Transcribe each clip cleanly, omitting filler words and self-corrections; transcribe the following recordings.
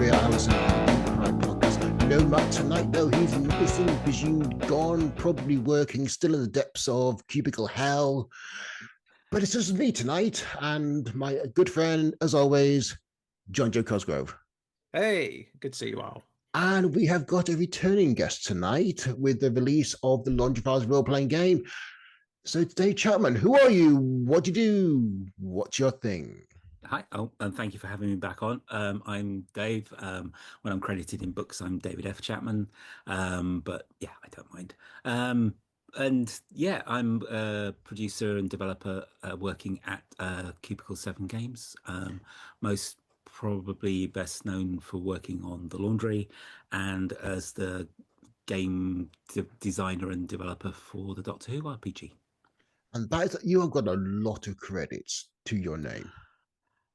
we are, Alison. Right, podcast. No Matt tonight. No, he's missing, presumed gone, probably working still in the depths of cubicle hell. But it's just me tonight, and my good friend, as always, JonJo Cosgrove. Hey, good to see you all. And we have got a returning guest tonight with the release of the Laundry Files role playing game. So, David Chapman, who are you? What do you do? What's your thing? Hi, and thank you for having me back on. I'm Dave. When I'm credited in books, I'm David F. Chapman. But yeah, I don't mind. And yeah, I'm a producer and developer working at Cubicle 7 Games. Most probably best known for working on The Laundry and as the game designer and developer for the Doctor Who RPG. And that is, you have got a lot of credits to your name.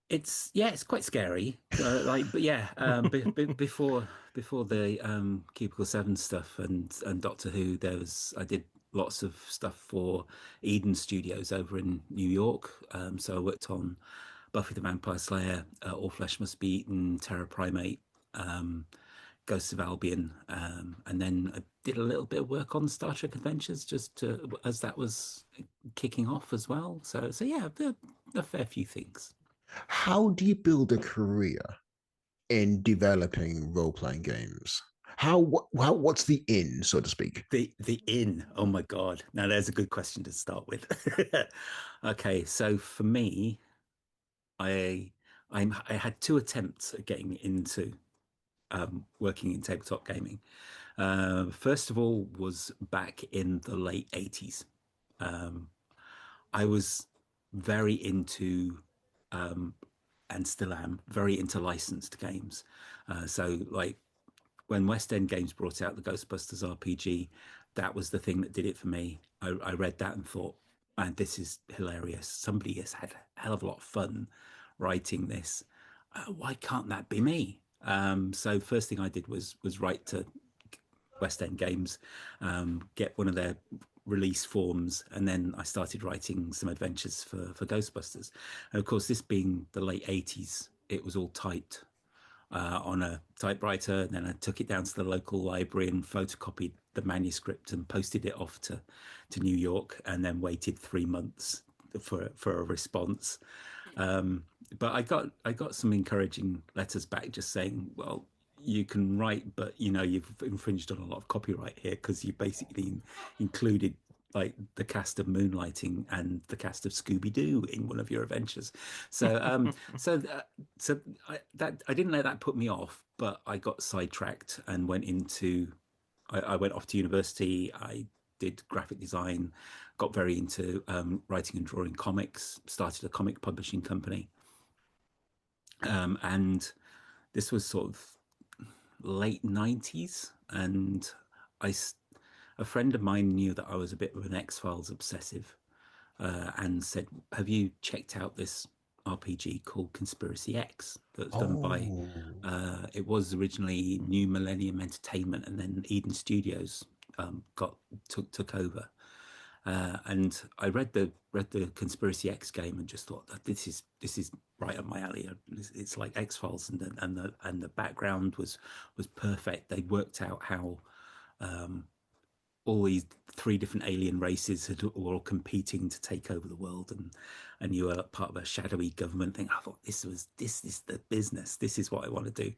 It's quite scary. But yeah, before the Cubicle 7 stuff and Doctor Who, I did lots of stuff for Eden Studios over in New York. So I worked on Buffy the Vampire Slayer, All Flesh Must Be Eaten, Terror Primate, Ghosts of Albion, and then I did a little bit of work on Star Trek Adventures as that was kicking off as well. So yeah, a fair few things. How do you build a career in developing role playing games? What's the in, so to speak? The in. Oh my God. Now there's a good question to start with. Okay, so for me, I I had two attempts at getting into working in tabletop gaming. First of all was back in the late 80s. I was very into and still am very into licensed games. So like when West End Games brought out the Ghostbusters RPG, that was the thing that did it for me. I read that and thought, man, this is hilarious. Somebody has had a hell of a lot of fun writing this. Why can't that be me? So first thing I did was write to West End Games, get one of their release forms, and then I started writing some adventures for Ghostbusters. And of course, this being the late 80s, it was all typed on a typewriter. And then I took it down to the local library and photocopied the manuscript and posted it off to New York, and then waited 3 months for a response. But I got some encouraging letters back just saying, well, you can write, but you've infringed on a lot of copyright here because you basically included like the cast of Moonlighting and the cast of Scooby Doo in one of your adventures. So I didn't let that put me off, but I got sidetracked and I went off to university. I did graphic design, got very into writing and drawing comics, started a comic publishing company. And this was sort of late 90s. And I, a friend of mine knew that I was a bit of an X-Files obsessive, and said, have you checked out this RPG called Conspiracy X that's done by, Oh, it was originally New Millennium Entertainment, and then Eden Studios got took over. And I read the Conspiracy X game and just thought that this is right up my alley. It's like X Files, and the background was perfect. They worked out how all these three different alien races were all competing to take over the world, and you were part of a shadowy government thing. I thought this is the business. This is what I want to do.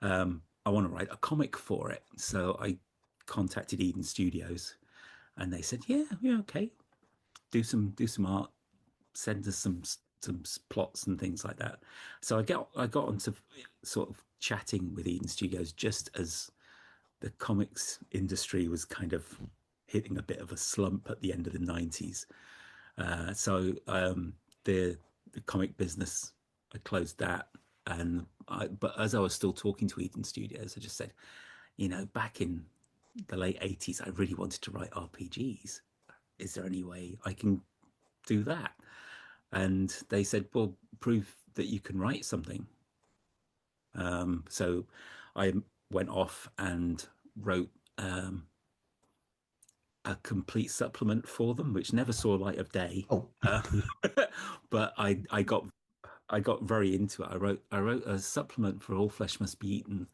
I want to write a comic for it. So I contacted Eden Studios, and they said, yeah, okay, do some art, send us some plots and things like that. So I got onto sort of chatting with Eden Studios just as the comics industry was kind of hitting a bit of a slump at the end of the 90s. So the comic business, I closed that. But as I was still talking to Eden Studios, I just said, back in the late 80s, I really wanted to write RPGs. Is there any way I can do that? And they said, well, prove that you can write something. So I went off and wrote a complete supplement for them, which never saw light of day. oh, Uh, but I got I got very into it. I wrote a supplement for All Flesh Must Be Eaten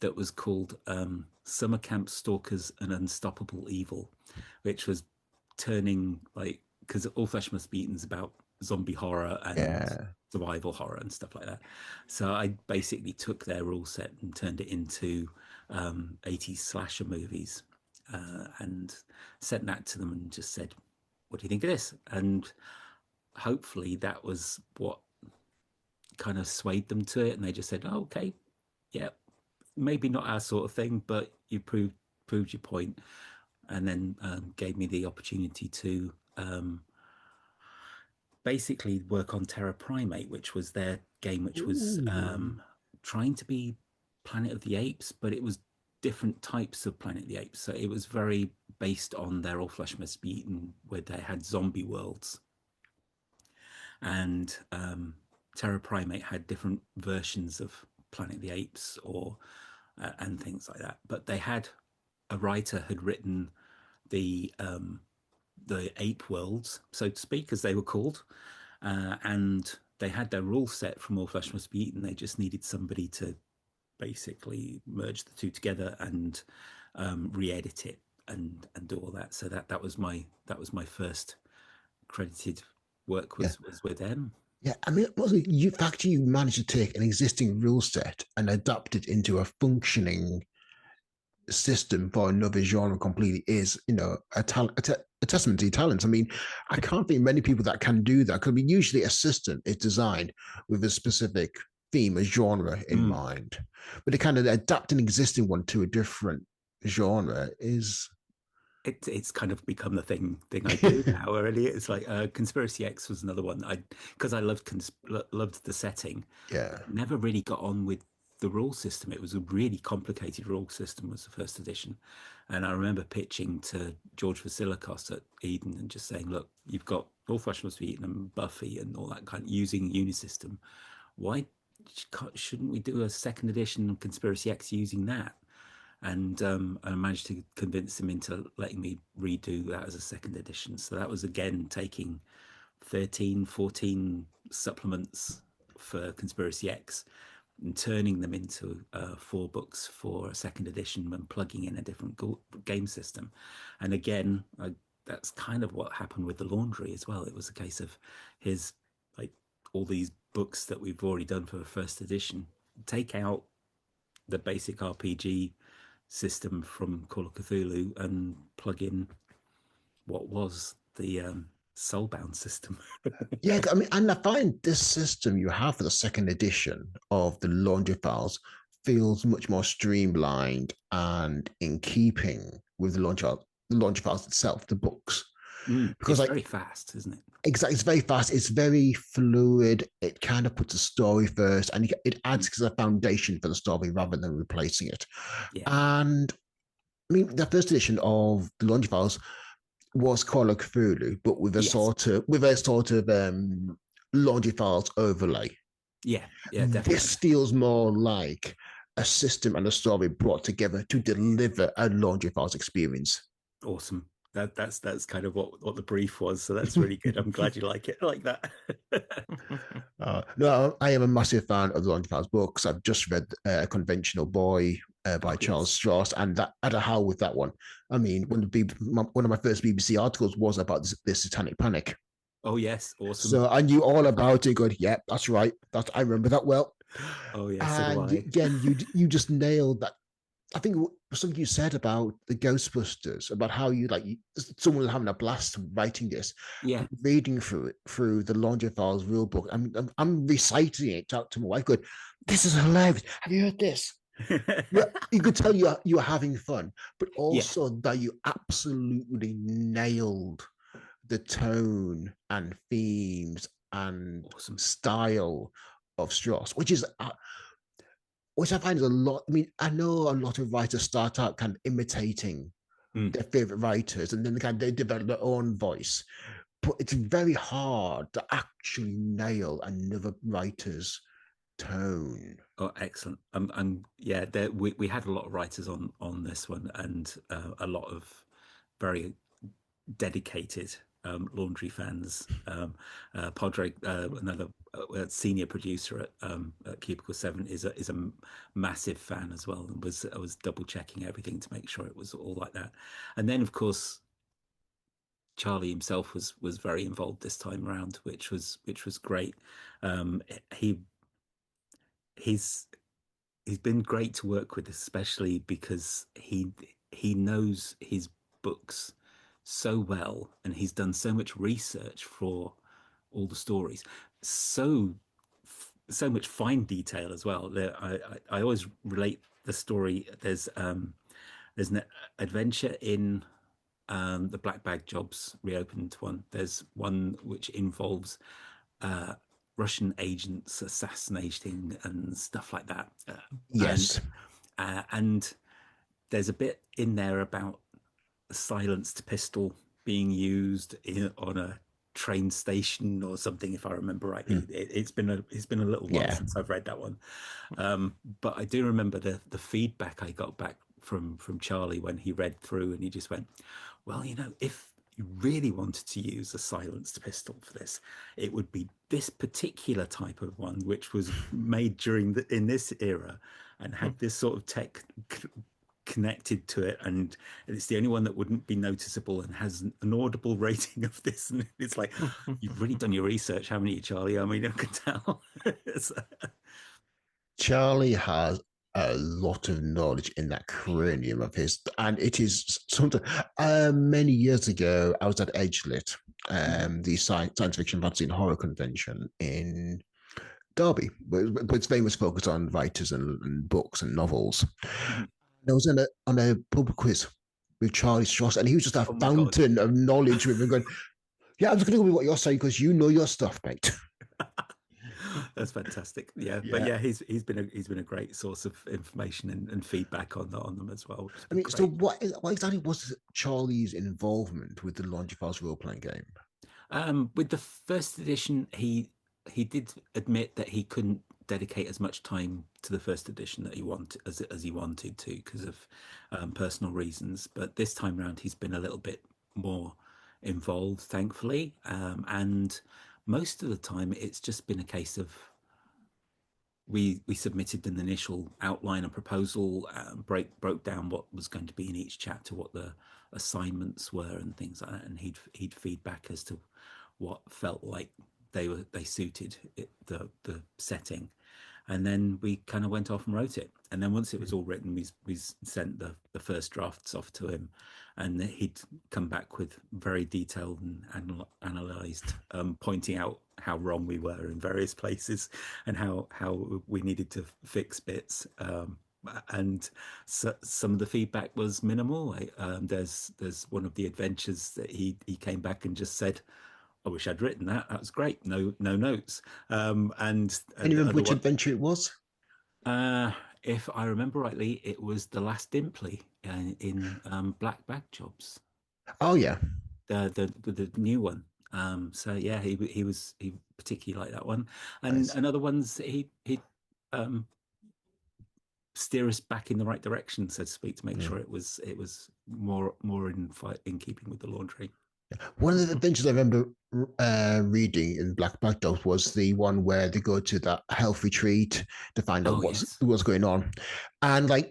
that was called Summer Camp Stalkers and Unstoppable Evil, which was turning like because All Flesh Must Be Eaten is about zombie horror and Yeah. survival horror and stuff like that. So I basically took their rule set and turned it into 80s slasher movies and sent that to them and just said, "What do you think of this?" And hopefully that was what kind of swayed them to it, and they just said, "Oh, okay, yeah, maybe not our sort of thing, but you proved your point," and then gave me the opportunity to basically work on Terra Primate, which was their game, which was Ooh. trying to be Planet of the Apes, but it was different types of Planet of the Apes. So it was very based on their All Flesh Must Be Eaten, where they had zombie worlds, and Terra Primate had different versions of Planet of the Apes or and things like that. But they had a writer had written the ape worlds, so to speak, as they were called, and they had their rule set from All Flesh Must Be Eaten. They just needed somebody to basically merge the two together and re-edit it and do all that. So that was my first credited work Yeah. was with them. Yeah, I mean, mostly you fact you managed to take an existing rule set and adapt it into a functioning system for another genre completely is, a testament to your talents. I mean, I can't think of many people that can do that. Because I mean, usually a system is designed with a specific theme, a genre in Mm. mind, but to kind of adapt an existing one to a different genre is. It's kind of become the thing I do now. Really, it's like Conspiracy X was another one. I because I loved the setting, Yeah. but never really got on with the rule system. It was a really complicated rule system. Was the first edition, and I remember pitching to George Vasilikos at Eden and just saying, "Look, you've got All Flesh Must Be Eaten and Buffy and all that kind of using Unisystem. Why shouldn't we do a second edition of Conspiracy X using that?" And I managed to convince him into letting me redo that as a second edition. So that was again taking 13, 14 supplements for Conspiracy X and turning them into 4 books for a second edition and plugging in a different game system. And again, that's kind of what happened with the Laundry as well. It was a case of his like all these books that we've already done for the first edition, take out the basic RPG system from Call of Cthulhu and plug in what was the Soulbound system. Yeah, I mean, and I find this system you have for the second edition of the laundry files feels much more streamlined and in keeping with the laundry files itself, the books. Because It's like very fast, isn't it? exactly, it's very fast, it's very fluid. It kind of puts a story first, and it adds as a foundation for the story rather than replacing it. Yeah. And I mean, the first edition of the laundry files was Call of Cthulhu, but Yes. with a sort of laundry files overlay. Yeah. Yeah. This Definitely. feels more like a system and a story brought together to deliver a laundry files experience. Awesome. That's kind of what the brief was. So that's really good. I'm glad you like it like that. No, I am a massive fan of the Laundry Files books. I've just read A Conventional Boy by Oh Charles yes. Stross, and that I had a howl with that one. I mean, one of my first BBC articles was about this satanic panic. Oh yes. Awesome. So I knew all about it. Good, yeah, that's right. I remember that well. Oh yeah. So do And I. again, you just nailed that. I think something you said about the Ghostbusters, about how someone was having a blast writing this, Yeah. reading through it through the Laundry Files rule book. I'm reciting it out to my wife. Good, this is hilarious. Have you heard this? Yeah, you could tell you're having fun, but Yeah. also that you absolutely nailed the tone and themes and Awesome. style of Strauss, which I find is a lot. I mean, I know a lot of writers start out kind of imitating Mm. their favorite writers, and then they develop their own voice. But it's very hard to actually nail another writer's tone. Oh, excellent. Yeah, we had a lot of writers on this one, and a lot of very dedicated laundry fans. Podrick, another senior producer at Cubicle 7, is a massive fan as well, and I was double checking everything to make sure it was all like that. And then, of course, Charlie himself was very involved this time around, which was great. He he's he's been great to work with, especially because he knows his books so well, and he's done so much research for all the stories, so so much fine detail as well. I always relate the story. There's an adventure in the Black Bag Jobs reopened one. There's one which involves Russian agents assassinating and stuff like that. Yes. And there's a bit in there about a silenced pistol being used on a train station or something, if I remember rightly. It's been a little while since I've read that one, but I do remember the feedback I got back from Charlie when he read through, and he just went, "Well, if you really wanted to use a silenced pistol for this, it would be this particular type of one, which was made in this era and had this sort of tech connected to it, and it's the only one that wouldn't be noticeable and has an audible rating of this." And it's like, you've really done your research, haven't you, Charlie? I mean, I can tell. Charlie has a lot of knowledge in that cranium of his, and it is something. Many years ago, I was at Edgelit, the science fiction fantasy and horror convention in Derby, but it's famous focus on writers and books and novels. I was on a pub quiz with Charlie Strauss, and he was just a fountain of knowledge with me going, "Yeah, I'm just going to go with what you're saying because you know your stuff, mate." That's fantastic. Yeah, but yeah, he's been a great source of information and feedback on them as well. I mean, so what exactly was Charlie's involvement with the Longefiles role playing game? With the first edition, he did admit that he couldn't dedicate as much time to the first edition that he wanted as he wanted to because of personal reasons. But this time around, he's been a little bit more involved, thankfully, and most of the time it's just been a case of we submitted an initial outline, a proposal, broke down what was going to be in each chapter, what the assignments were, and things like that, and he'd feedback as to what felt like they suited the setting, and then we kind of went off and wrote it. And then once it was all written, we sent the first drafts off to him, and he'd come back with very detailed and analyzed, pointing out how wrong we were in various places and how we needed to fix bits. And so some of the feedback was minimal. There's one of the adventures that he came back and just said, "I wish I'd written that. That was great. No notes." And you remember which adventure it was? If I remember rightly, it was the Last Dimpley in Black Bag Jobs. Oh yeah, the new one. So yeah, he particularly liked that one, and nice. other ones he steer us back in the right direction, so to speak, to make sure it was more in keeping with the laundry. One of the adventures I remember reading in Black Bag Jobs was the one where they go to that health retreat to find out what's going on, and I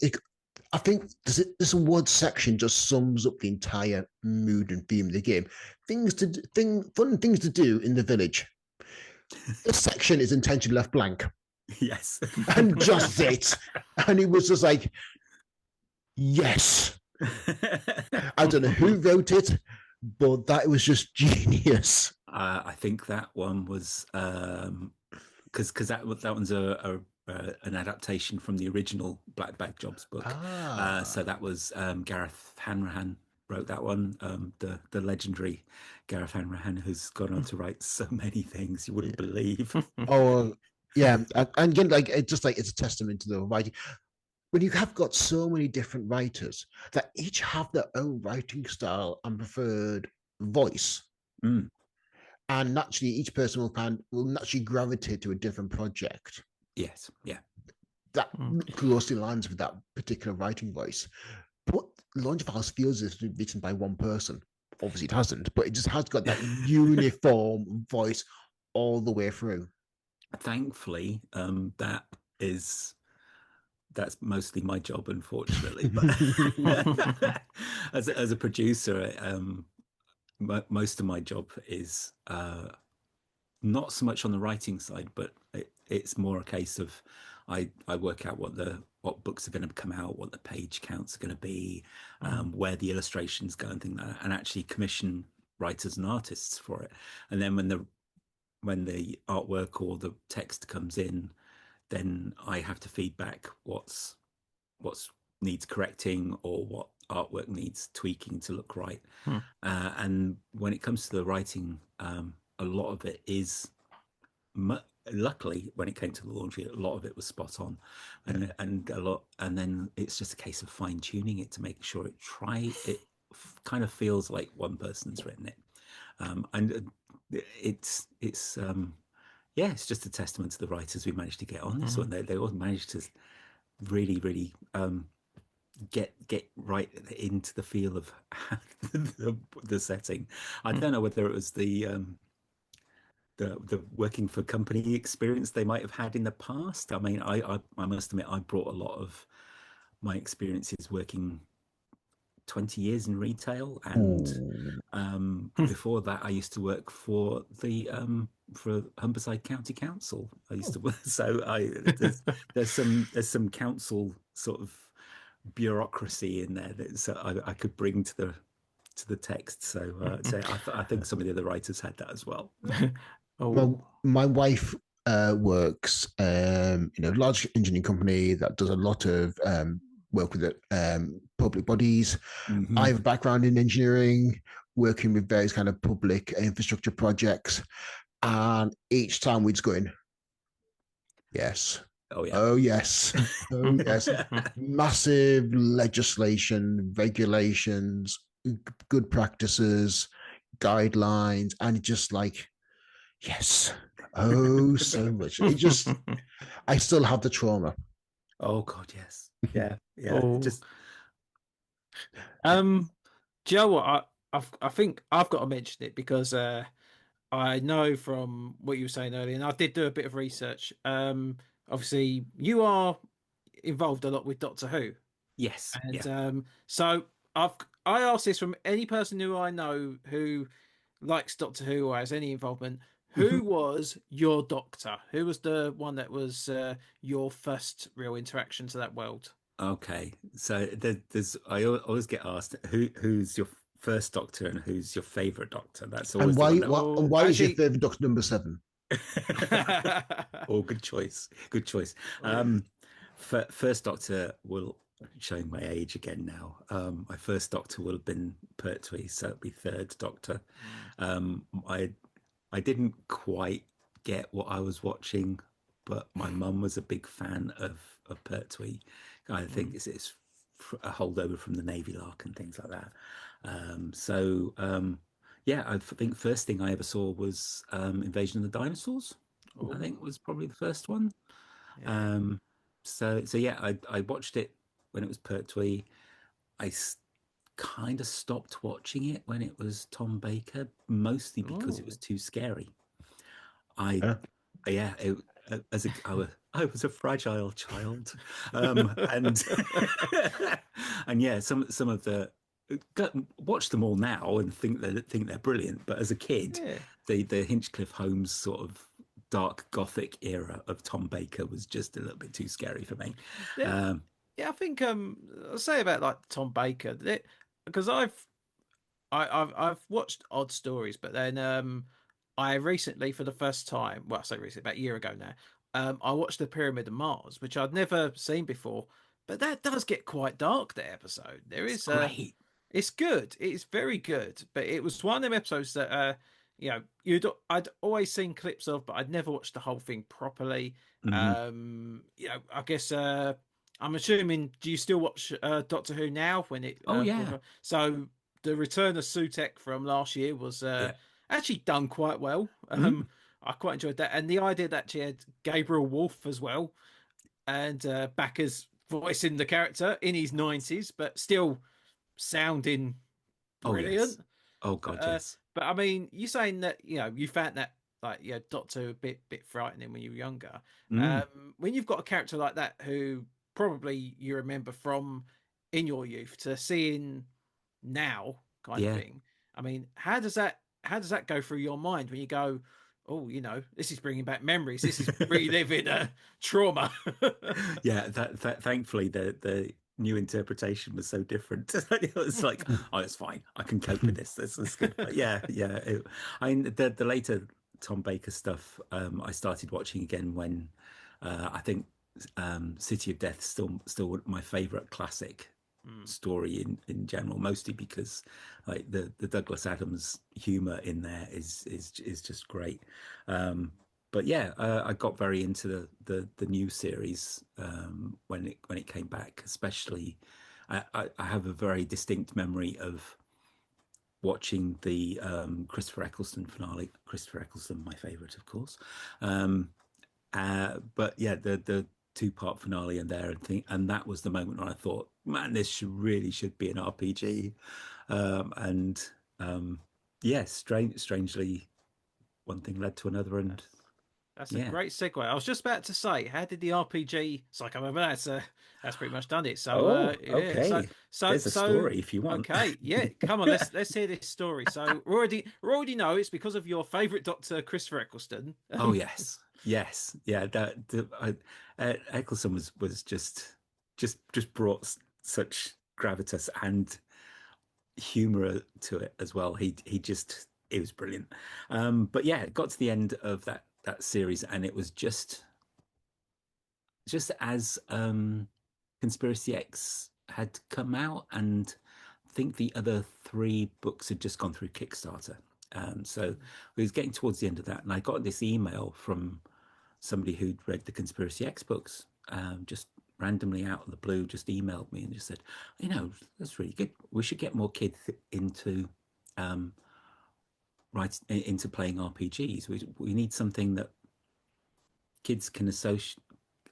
think this one section just sums up the entire mood and theme of the game. Fun things to do in the village. This section is intentionally left blank. Yes, and just it, and it was just like, yes. I don't know who wrote it, but that was just genius. I think that one was because that one's an adaptation from the original Black Bag Jobs book. So that was Gareth Hanrahan wrote that one. The legendary Gareth Hanrahan, who's gone on to write so many things you wouldn't believe. Oh yeah, and again, it's a testament to the writing. When you have got so many different writers that each have their own writing style and preferred voice, and naturally each person will naturally gravitate to a different project. Yes, yeah, that closely aligns with that particular writing voice. But Launch Files feels it's written by one person. obviously it hasn't, but it just has got that uniform voice all the way through. Thankfully, that's mostly my job, unfortunately. But as a producer, most of my job is not so much on the writing side, but it's more a case of I work out what books are going to come out, what the page counts are going to be, where the illustrations go, and things like that, and actually commission writers and artists for it. And then when the artwork or the text comes in, then I have to feed back what's needs correcting or what artwork needs tweaking to look right. Hmm. And when it comes to the writing, a lot of it is luckily when it came to the laundry, a lot of it was spot on, and a lot, and then it's just a case of fine tuning it to make sure it kind of feels like one person's written it, and it's yeah, it's just a testament to the writers we managed to get on this one. They all managed to really get get into the feel of the setting. I don't know whether it was the working for company experience they might have had in the past. I mean, I must admit I brought a lot of my experiences working 20 years in retail, and Ooh. before that I used to work for Humberside County Council. I used to work, so I there's some council sort of bureaucracy in there that so I could bring to the text. So I think some of the other writers had that as well. my Oh. my wife works in a large engineering company that does a lot of work with public bodies. I Hmm. have a background in engineering, working with various kind of public infrastructure projects, and each time we'd go in, yes, Oh yeah. oh yes, oh yes, massive legislation, regulations, good practices, guidelines, and just like yes. Oh, so much. It just, I still have the trauma. Oh God, yes. Yeah, yeah. It Oh. just Um, do you know what? I think I've got to mention it because I know from what you were saying earlier, and I did do a bit of research. Obviously, you are involved a lot with Doctor Who, yes, and yeah. so I've I asked this from any person who I know who likes Doctor Who or has any involvement. Mhm. Who was your Doctor? Who was the one that was your first real interaction to that world? Okay. So there's I always get asked who's your first Doctor and who's your favorite Doctor. That's And always the one that. Oh, why is your actually, favorite Doctor number seven? Oh, good choice. Good choice. oh, Um, first Doctor will showing my age again now. My first Doctor will have been Pertwee, so it'll be third Doctor. mm, I didn't quite get what I was watching, but my mum was a big fan of Pertwee. I think mm. it's a holdover from the Navy Lark and things like that. So yeah, I think first thing I ever saw was Invasion of the Dinosaurs. I Oh, think was probably the first one. yeah. Um, so yeah, I watched it when it was Pertwee. I kind of stopped watching it when it was Tom Baker, mostly because it was Oh. too scary. I Yeah. yeah, I was a fragile child, and and yeah, some of the watch them all now and think they're brilliant, but as a kid, Yeah. the Hinchcliffe Holmes sort of dark gothic era of Tom Baker was just a little bit too scary for me. Yeah. Um, Yeah, I think I'll say about like Tom Baker because I've watched Odd Stories, but then I recently for the first time, well, I say recently, about a year ago now, I watched The Pyramid of Mars, which I'd never seen before, but that does get quite dark, that episode. There it's is great. it's good. It's very good, but it was one of them episodes that I'd always seen clips of, but I'd never watched the whole thing properly. Hmm. I guess I'm assuming, do you still watch Doctor Who now when it Oh yeah. so the return of Sutek from last year was Yeah. actually done quite well. Mhm. I quite enjoyed that, and the idea that she had Gabriel Wolf as well, and Backer's voicing the character in his 90s, but still sounding Oh yes. brilliant. Oh But God, yes. but I mean, you saying that you found that like Doctor a bit frightening when you were younger. Mm, When you've got a character like that who probably you remember from in your youth to seeing now kind of yeah. thing. I mean, how does that go through your mind when you go, oh, this is bringing back memories. This is reliving a trauma. Yeah, that thankfully the new interpretation was so different. It was like, oh, it's fine. I can cope with this. This is good. But yeah, yeah. I mean, the later Tom Baker stuff, I started watching again when I think City of Death still my favorite classic Mm, story in general, mostly because like the Douglas Adams humor in there is just great. But yeah, I got very into the new series when it came back. Especially, I have a very distinct memory of watching the Christopher Eccleston finale. Christopher Eccleston, my favorite, of course. Um, but yeah, the two-part finale and there and thing, and that was the moment when I thought, man, this should be an RPG. And yeah, strangely, one thing led to another, and that's that's a yeah. great segue. I was just about to say, how did the RPG? It's like I remember that's pretty much done it. So Oh, yeah, so okay. so There's a so story if you want. okay, yeah, come on, let's hear this story. So we already know it's because of your favorite Doctor, Christopher Eccleston. Oh yes, yes, yeah. Eccleston was just brought such gravitas and humor to it as well. He just it was brilliant. But yeah, it got to the end of that series, and it was just as Conspiracy X had come out, and I think the other three books had just gone through Kickstarter. So we was getting towards the end of that, and I got this email from somebody who'd read the Conspiracy X books, just randomly out of the blue, just emailed me and just said, that's really good. We should get more kids into um, into playing RPGs. We need something that kids can associate.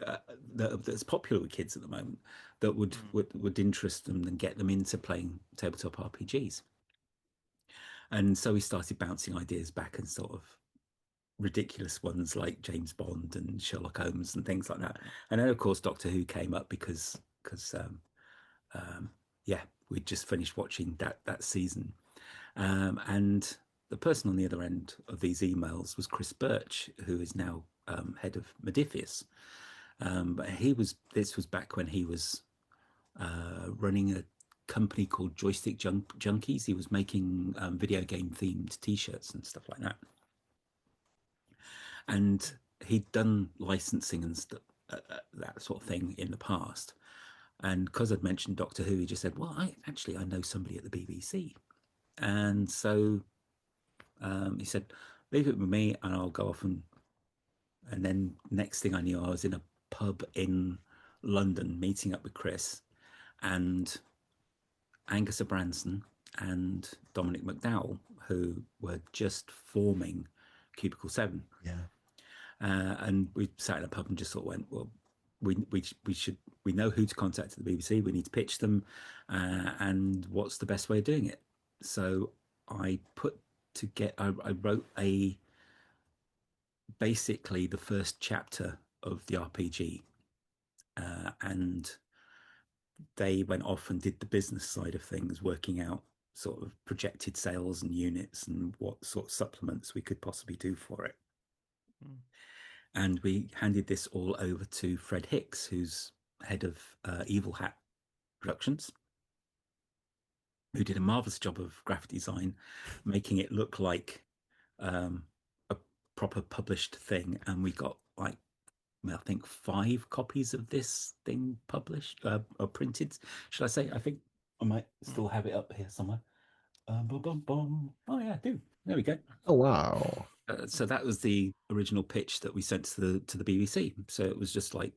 Uh, that's popular with kids at the moment that Mm, would interest them and get them into playing tabletop RPGs. And so we started bouncing ideas back and sort of ridiculous ones like James Bond and Sherlock Holmes and things like that. And then of course Doctor Who came up because um, yeah, we'd just finished watching that season, and the person on the other end of these emails was Chris Birch, who is now head of Modifius. But this was back when he was running a company called Joystick Junkies. He was making video game themed T-shirts and stuff like that, and he'd done licensing and stuff, that sort of thing in the past. And because I'd mentioned Doctor Who, he just said, "Well, I know somebody at the BBC," and so he said, "Leave it with me, and I'll go off and then next thing I knew, I was in a pub in London meeting up with Chris and Angus Abranson and Dominic McDowell, who were just forming Cubicle 7. Yeah. And we sat in a pub and just sort of went, well, we know who to contact at the BBC. We need to pitch them, and what's the best way of doing it. So I wrote basically the first chapter of the RPG, and they went off and did the business side of things, working out sort of projected sales and units and what sort of supplements we could possibly do for it. mm, And we handed this all over to Fred Hicks, who's head of Evil Hat Productions, who did a marvelous job of graphic design, making it look like a proper published thing. And we got like, I think 5 copies of this thing published or printed, should I say? I think I might mm. still have it up here somewhere. Boom, boom, boom. Oh yeah, I do. There we go. Oh wow. So that was the original pitch that we sent to the BBC. So it was just like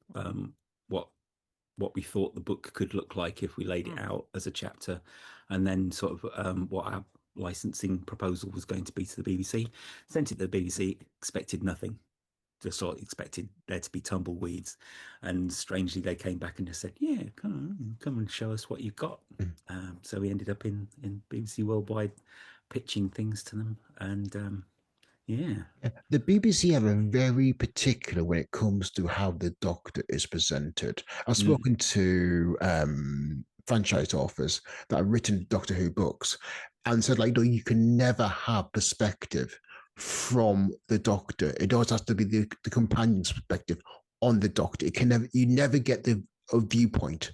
what what we thought the book could look like if we laid it Mm. out as a chapter, and then sort of what our licensing proposal was going to be to the BBC. Sent it to the BBC, expected nothing. Just sort of expected there to be tumbleweeds, and strangely they came back and just said, "Yeah, come and show us what you've got." Mm. So we ended up in BBC Worldwide pitching things to them, and yeah. The BBC have a very particular when it comes to how the Doctor is presented. I've spoken to franchise authors that have written Doctor Who books and said, like, no, you can never have perspective from the Doctor. It always has to be the companion's perspective on the Doctor. It can never, you never get the a viewpoint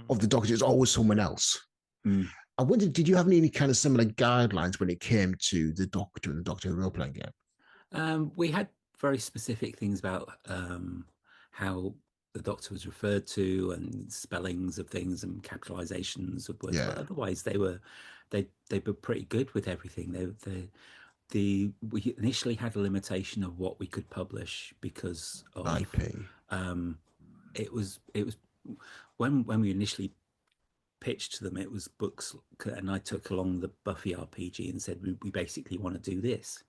of the Doctor. It's always someone else. I wondered, did you have any kind of similar guidelines when it came to the Doctor and the Doctor Who role-playing game? We had very specific things about how the Doctor was referred to and spellings of things and capitalizations of words, but otherwise they were pretty good with everything. We initially had a limitation of what we could publish because of IP. It was when we initially pitched to them, it was books, and I took along the Buffy RPG and said we basically want to do this.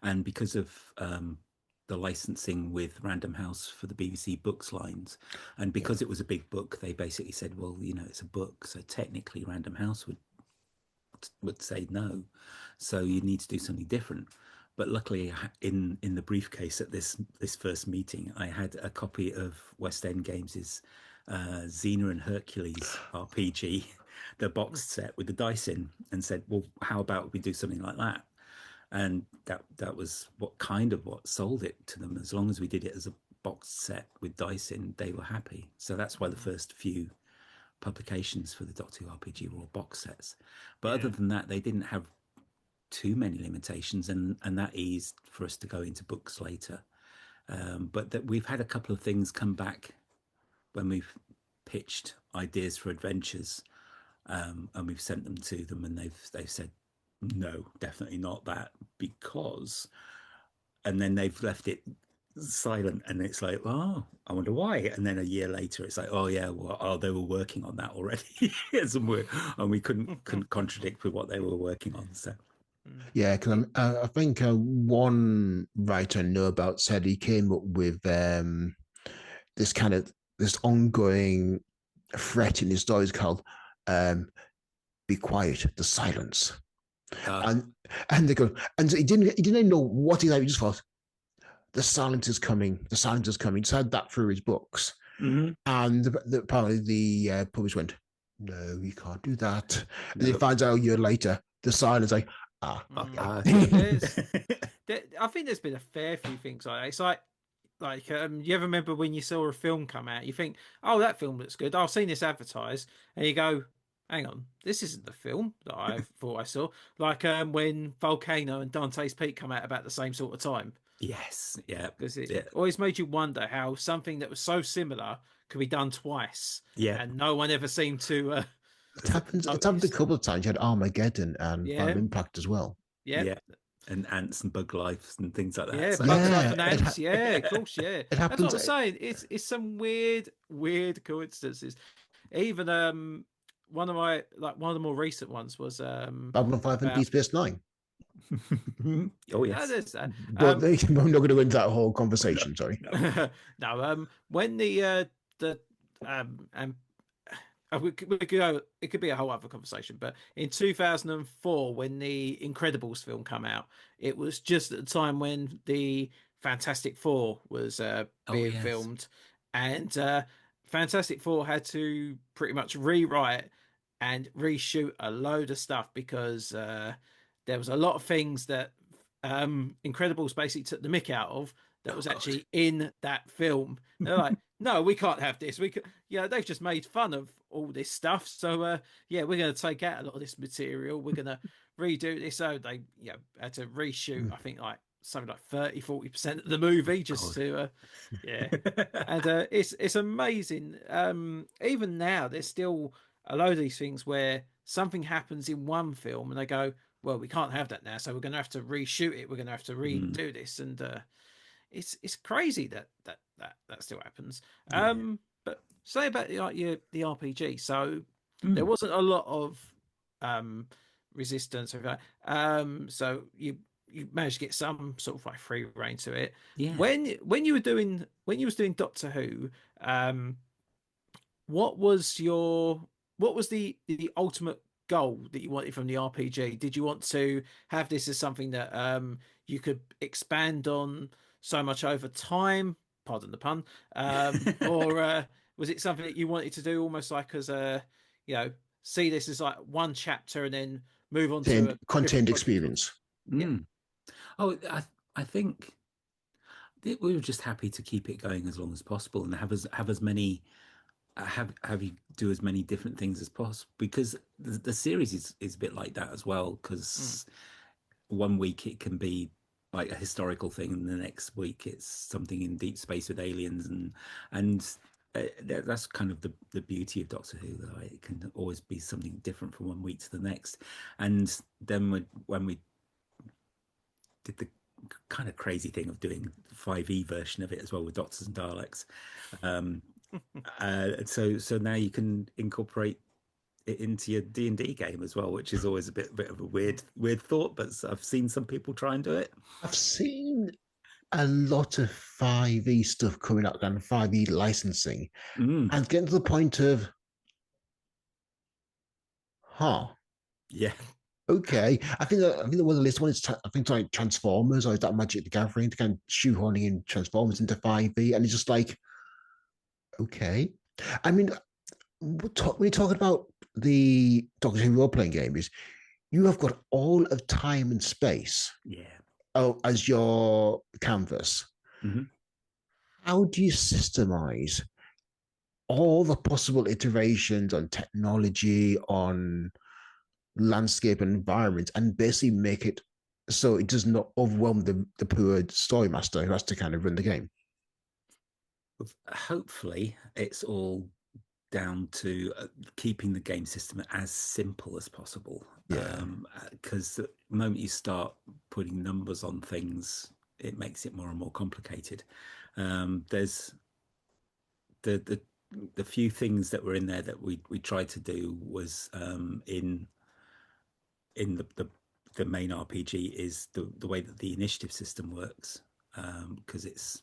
And because of the licensing with Random House for the BBC Books lines, and because it was a big book, they basically said, well, it's a book, so technically Random House would say no, so you need to do something different. But luckily, in the briefcase at this first meeting, I had a copy of West End Games' Xena and Hercules RPG, the boxed set with the dice in, and said, well, how about we do something like that? And that was what sold it to them. As long as we did it as a boxed set with dice in, they were happy. So that's why the first few publications for the Doctor Who RPG were all box sets. But other than that, they didn't have too many limitations, and that eased for us to go into books later. But that we've had a couple of things come back when we've pitched ideas for adventures, and we've sent them to them, and they've said, no, definitely not that, because, and then they've left it silent, and it's like, oh, I wonder why. And then a year later, it's like, oh yeah, well, they were working on that already. and we couldn't contradict with what they were working on. So yeah, because I think one writer I know about said he came up with this ongoing threat in his stories called "Be Quiet," the silence. And they go, and he didn't know what he just thought, the silence is coming. The silence is coming. He just had that through his books. And apparently the publisher went, no, you can't do that. And he finds out a year later, the silence, like, I think there's been a fair few things like that. It's like you ever remember when you saw a film come out, you think, oh, that film looks good, I've seen this advertised, and you go, hang on, this isn't the film that I thought I saw. Like when Volcano and Dante's Peak come out about the same sort of time. Yes, yeah. Because it always made you wonder how something that was so similar could be done twice. Yeah. And no one ever seemed to... It happened a couple of times. You had Armageddon and Final Impact as well. Yeah. And ants and bug lives and things like that. Yeah, so. bug life and ants. Of course, yeah. It happens. That's what I'm saying. It's some weird coincidences. Even one of the more recent ones was Babylon 5 and Deep Space Nine. Oh yes. But I'm not going to go into that whole conversation. Sorry. No. When the it could be a whole other conversation, but in 2004, when the Incredibles film came out, it was just at the time when the Fantastic Four was being filmed, and Fantastic Four had to pretty much rewrite and reshoot a load of stuff because there was a lot of things that Incredibles basically took the mick out of that was actually in that film. They're like, no, we can't have this. They've just made fun of all this stuff. So we're going to take out a lot of this material. We're going to redo this. So they had to reshoot, I think like something like 30-40% of the movie just to and it's amazing. Even now there's still a load of these things where something happens in one film and they go, well, we can't have that now, so we're going to have to reshoot it. We're going to have to redo this, and it's crazy that still happens. But say about the RPG. So there wasn't a lot of resistance. So you managed to get some sort of like free reign to it. Yeah. When you was doing Doctor Who, what was the ultimate goal that you wanted from the RPG? Did you want to have this as something that you could expand on so much over time? Pardon the pun. Or was it something that you wanted to do almost like as a, you know, see this as like one chapter and then move on to a different Contained project? experience. Yeah. Oh, I think we were just happy to keep it going as long as possible and have as many have you do as many different things as possible, because the series is a bit like that as well, Mm. because one week it can be like a historical thing and the next week it's something in deep space with aliens, and that's kind of the beauty of Doctor Who, though. It can always be something different from one week to the next. And then when we did the kind of crazy thing of doing 5e version of it as well with Doctors and Daleks, so now you can incorporate it into your D&D game as well, which is always a bit of a weird thought, but I've seen some people try and do it. I've seen a lot of 5e stuff coming out and 5e licensing, and getting to the point of, huh, Yeah. okay. I think the one of the list one is I think it's like Transformers, or is that Magic the Gathering, to kind of shoehorning in Transformers into 5e, and it's just like, okay. I mean, when you're talking about the Doctor Who role playing game, is you have got all of time and space as your canvas. Mm-hmm. How do you systemize all the possible iterations on technology, on landscape and environment, and basically make it so it does not overwhelm the poor story master who has to kind of run the game? Hopefully it's all down to keeping the game system as simple as possible. Yeah. Because the moment you start putting numbers on things, it makes it more and more complicated. There's the few things that were in there that we tried to do was in the main RPG is the way that the initiative system works, because it's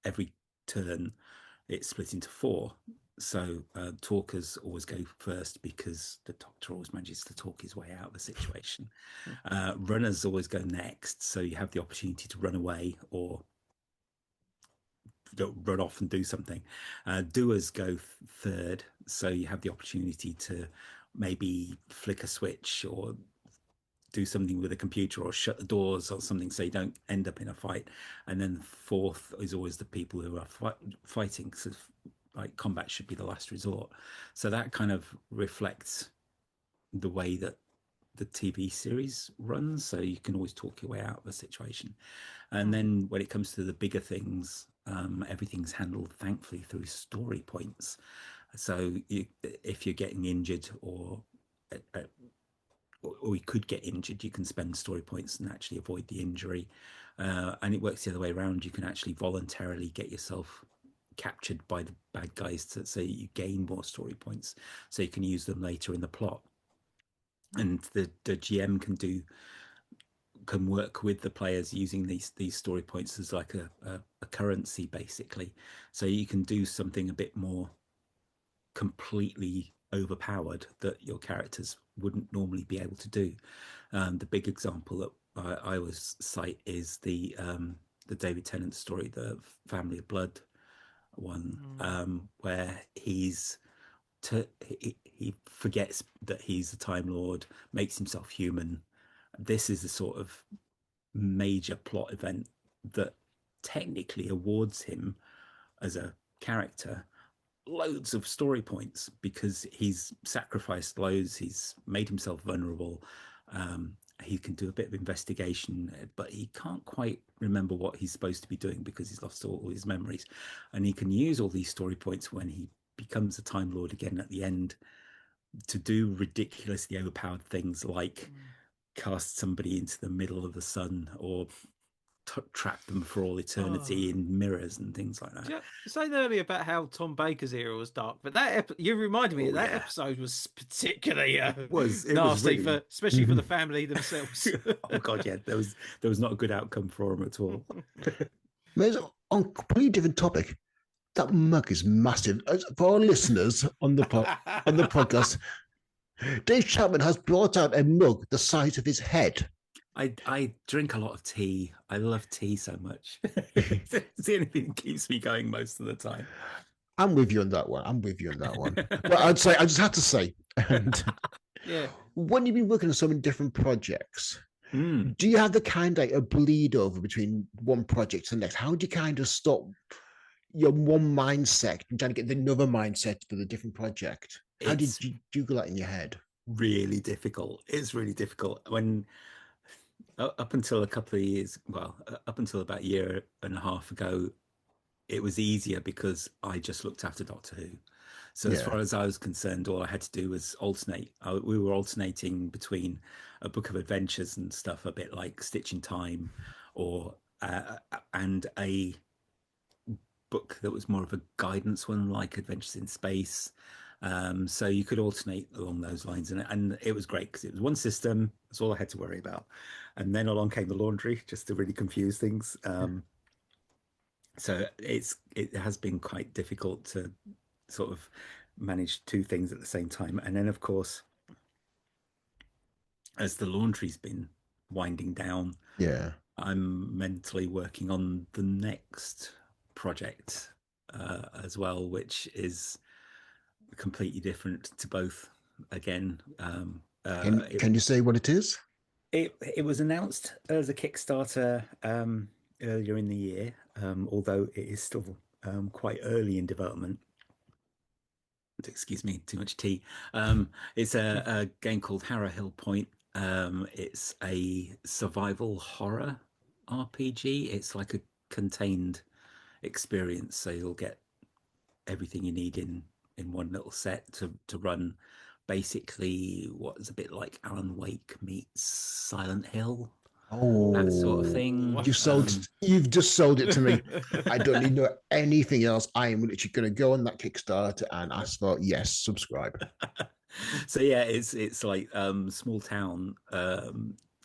every turn it's split into four. So talkers always go first because the Doctor always manages to talk his way out of the situation. Runners always go next, so you have the opportunity to run away or run off and do something. Doers go third, so you have the opportunity to maybe flick a switch or do something with a computer or shut the doors or something, so you don't end up in a fight. And then fourth is always the people who are fighting, because like combat should be the last resort. So that kind of reflects the way that the TV series runs, so you can always talk your way out of a situation. And then when it comes to the bigger things, everything's handled thankfully through story points. So if you're getting injured or you could get injured, you can spend story points and actually avoid the injury. And it works the other way around. You can actually voluntarily get yourself captured by the bad guys to say you gain more story points, so you can use them later in the plot. And the GM can work with the players using these story points as like a currency, basically. So you can do something a bit more completely overpowered that your characters wouldn't normally be able to do. The big example that I always cite is the David Tennant story, the Family of Blood one, where he forgets that he's a Time Lord, makes himself human. This is the sort of major plot event that technically awards him as a character loads of story points, because he's sacrificed loads, he's made himself vulnerable. He can do a bit of investigation, but he can't quite remember what he's supposed to be doing because he's lost all his memories. And he can use all these story points when he becomes a Time Lord again at the end to do ridiculously overpowered things like cast somebody into the middle of the sun or trap them for all eternity in mirrors and things like that. You saying earlier about how Tom Baker's era was dark, but you reminded me that episode was particularly it was nasty, really... especially for the family themselves. Oh god, yeah, there was not a good outcome for him at all. On a completely different topic, that mug is massive. For our listeners on the podcast, Dave Chapman has brought out a mug the size of his head. I drink a lot of tea. I love tea so much. It's the only thing that keeps me going most of the time. I'm with you on that one. I'm with you on that one. But I'd say I just have to say, and Yeah. when you've been working on so many different projects, Mm, do you have the kind of like a bleed over between one project to the next? How do you kind of stop your one mindset and trying to get another mindset for the different project? How did it's you juggle that in your head? really difficult. It's really difficult when up until a couple of years, well, up until about a year and a half ago, it was easier because I just looked after Doctor Who. So as Yeah, far as I was concerned, all I had to do was alternate. We were alternating between a book of adventures and stuff, a bit like Stitch in Time, or and a book that was more of a guidance one, like Adventures in Space. So you could alternate along those lines, and it was great because it was one system. That's all I had to worry about. And then along came the laundry, just to really confuse things. So it has been quite difficult to sort of manage two things at the same time. And then, of course, as the laundry's been winding down, yeah. I'm mentally working on the next project as well, which is completely different to both. Again, Can you say what it is? it was announced as a Kickstarter earlier in the year, although it is still quite early in development. Excuse me, too much tea. It's a game called Harrow Hill Point. It's a survival horror RPG. It's like a contained experience, so you'll get everything you need in one little set to run. Basically, what is a bit like Alan Wake meets Silent Hill, that sort of Oh, Oh. thing. you've just sold it to me. I don't need to know anything else. I am literally going to go on that Kickstarter and ask for yes, subscribe. So yeah, it's like small town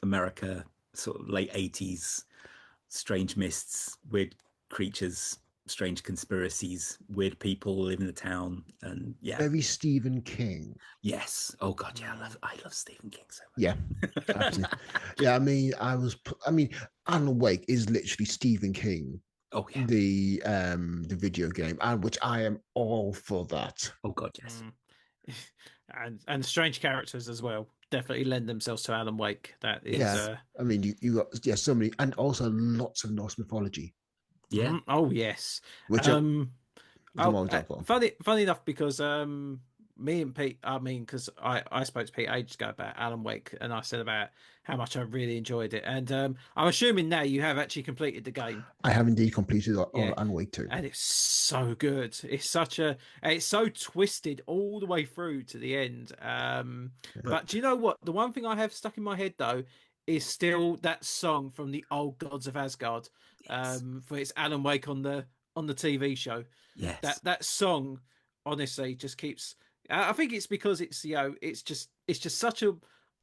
America, sort of late 80s, strange mists, weird creatures, strange conspiracies, weird people live in the town, and yeah, Very Stephen King. yes. Oh God, yeah, Mm. I love Stephen King so Yeah, much. absolutely. Yeah, I mean, I mean, Alan Wake is literally Stephen King, Oh yeah. the video game, and which I am all for that. Oh God, yes. Mm. And strange characters as well definitely lend themselves to Alan Wake. That is Yeah, Yes. I mean, you got so many, and also lots of Norse mythology, Yeah. oh yes. which are Um come Oh, on, top on. funny enough because me and Pete, because I spoke to Pete ages ago about Alan Wake, and I said about how much I really enjoyed it, and I'm assuming now you have actually completed the game. I have indeed completed Yeah, Alan Wake too. and it's so good. It's so twisted all the way through to the end. But But do you know what? The one thing I have stuck in my head though is still that song from the old Gods of Asgard. yes. For it's Alan Wake on the TV show. Yes. That song honestly just keeps. I think it's because it's it's just such a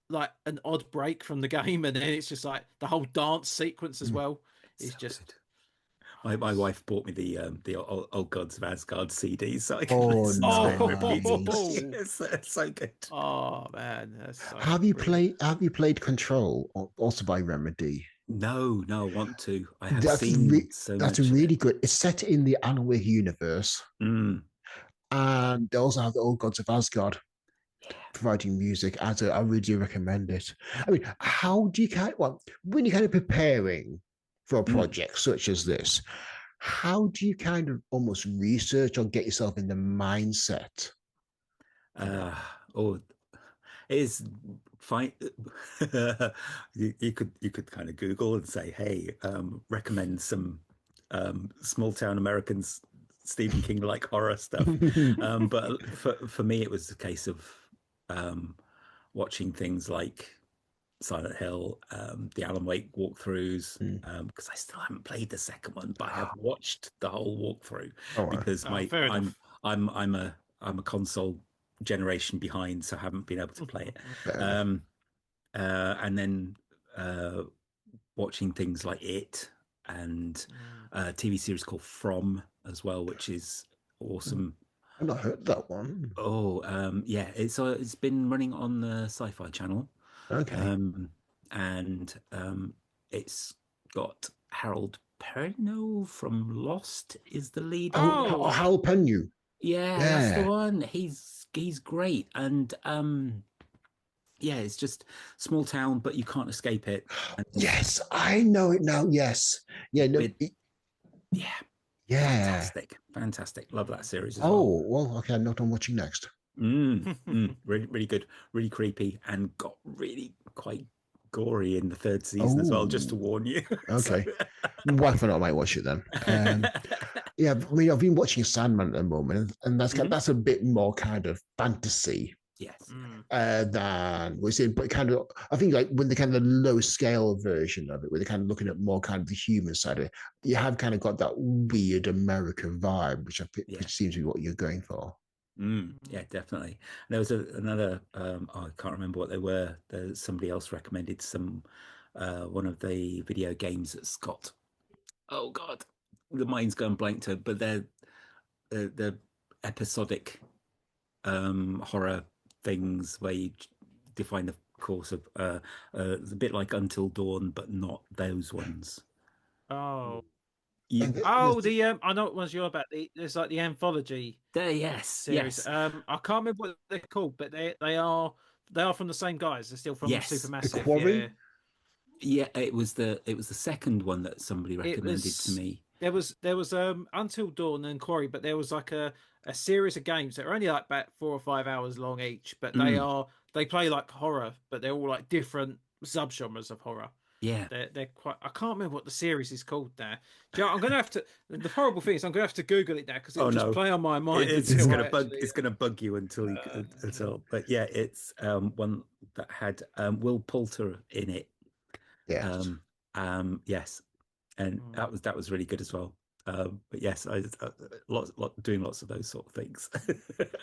like an odd break from the game, and then it's just like the whole dance sequence as Mm. well It's is so just. good. My wife bought me the old Gods of Asgard CD so I could Oh, listen to it nice. repeatedly. It's so good. Oh man, that's so Have you brilliant. played? Have you played Control, also by Remedy? No, no, I want to. I have That's seen so that's much of it. really good. It's set in the Alan Wake universe, Mm, and they also have the Old Gods of Asgard yeah. providing music. I really do recommend it. I mean, how do you when you're kind of preparing for a Mm. project such as this? How do you kind of almost research or get yourself in the mindset for that? Uh, oh, it is fine. You could kind of Google and say, "Hey, recommend some small town Americans, Stephen King like horror stuff." But for me, it was a case of um, watching things like Silent Hill, the Alan Wake walkthroughs, Mm. because I still haven't played the second one, but I have watched the whole walkthrough All right. because Oh, my fair enough. I'm a console generation behind, so I haven't been able to play it. Fair enough. Um, and then uh, watching things like It and Mm. a TV series called From as well, which is awesome. I've not heard that one. Oh, yeah, it's been running on the Sci-Fi Channel, Okay. um, and it's got Harold Perrineau from Lost is the lead Oh, role. oh, Oh, Hal Penny. Yeah, that's the Yeah. one. He's great, and yeah, it's just small town, but you can't escape it. And Yes, I know it now. Yes. Yeah. No. with yeah, Yeah. fantastic, fantastic. Love that series as well. Oh, well, okay. I know what I'm watching next. Really, really good, really creepy, and got really quite gory in the third season as well. Just to Oh, warn you. So, okay. Wife and I might watch it then. Yeah, I mean, I've been watching Sandman at the moment, and Mhm. that's a bit more kind of fantasy Yes, mm. than we're seeing, but kind of I think like when the kind of low scale version of it, where they're kind of looking at more kind of the human side of it, you have kind of got that weird American vibe, yeah. which seems to be what you're going for. Yeah, definitely. There was another. I can't remember what they were. Somebody else recommended some one of the video games that's got. Oh God, the mind's going blank to. But they're the episodic horror things where you define the course of. It's a bit like Until Dawn, but not those ones. Oh, And You oh, the I know what ones you're about. There's like the anthology there? Yes, series. yes, I can't remember what they're called, but they are from the same guys. They're still from yes. the Supermassive. Yeah, quarry. Yeah, it was the second one that somebody it recommended to was me. there was Until Dawn and Quarry, but there was like a series of games that are only like about 4 or 5 hours long each, but Mm, they play like horror, but they're all like different subgenres of horror. yeah. They're quite. I can't remember what the series is called now. Do you know, I'm gonna have to. The horrible thing is, I'm gonna have to Google it now because it Oh will just no, play on my mind it's until gonna I bug. actually. It's gonna bug you until. But yeah, it's one that had Will Poulter in it. Yes. Um, yes, and Hmm. that was really good as well. But yes, I doing lots of those sort of things.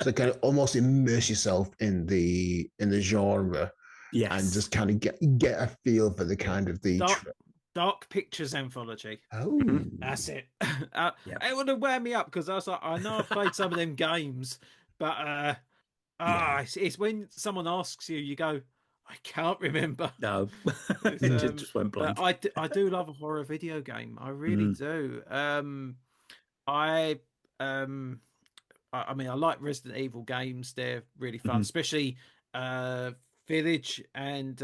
So kind of almost immerse yourself in the genre and Yes. just kind of get a feel for the kind of the Dark Dark Pictures Anthology. oh Mhm. That's it. Yeah. It would have wound me up because I was like, I know I've played some of them games, but Yeah. it's when someone asks you, you go, I can't remember. No, It's, it just went but blank. I do love a horror video game. I really Mm, do. I um I mean I like Resident Evil games. They're really fun, mhm. especially uh Village and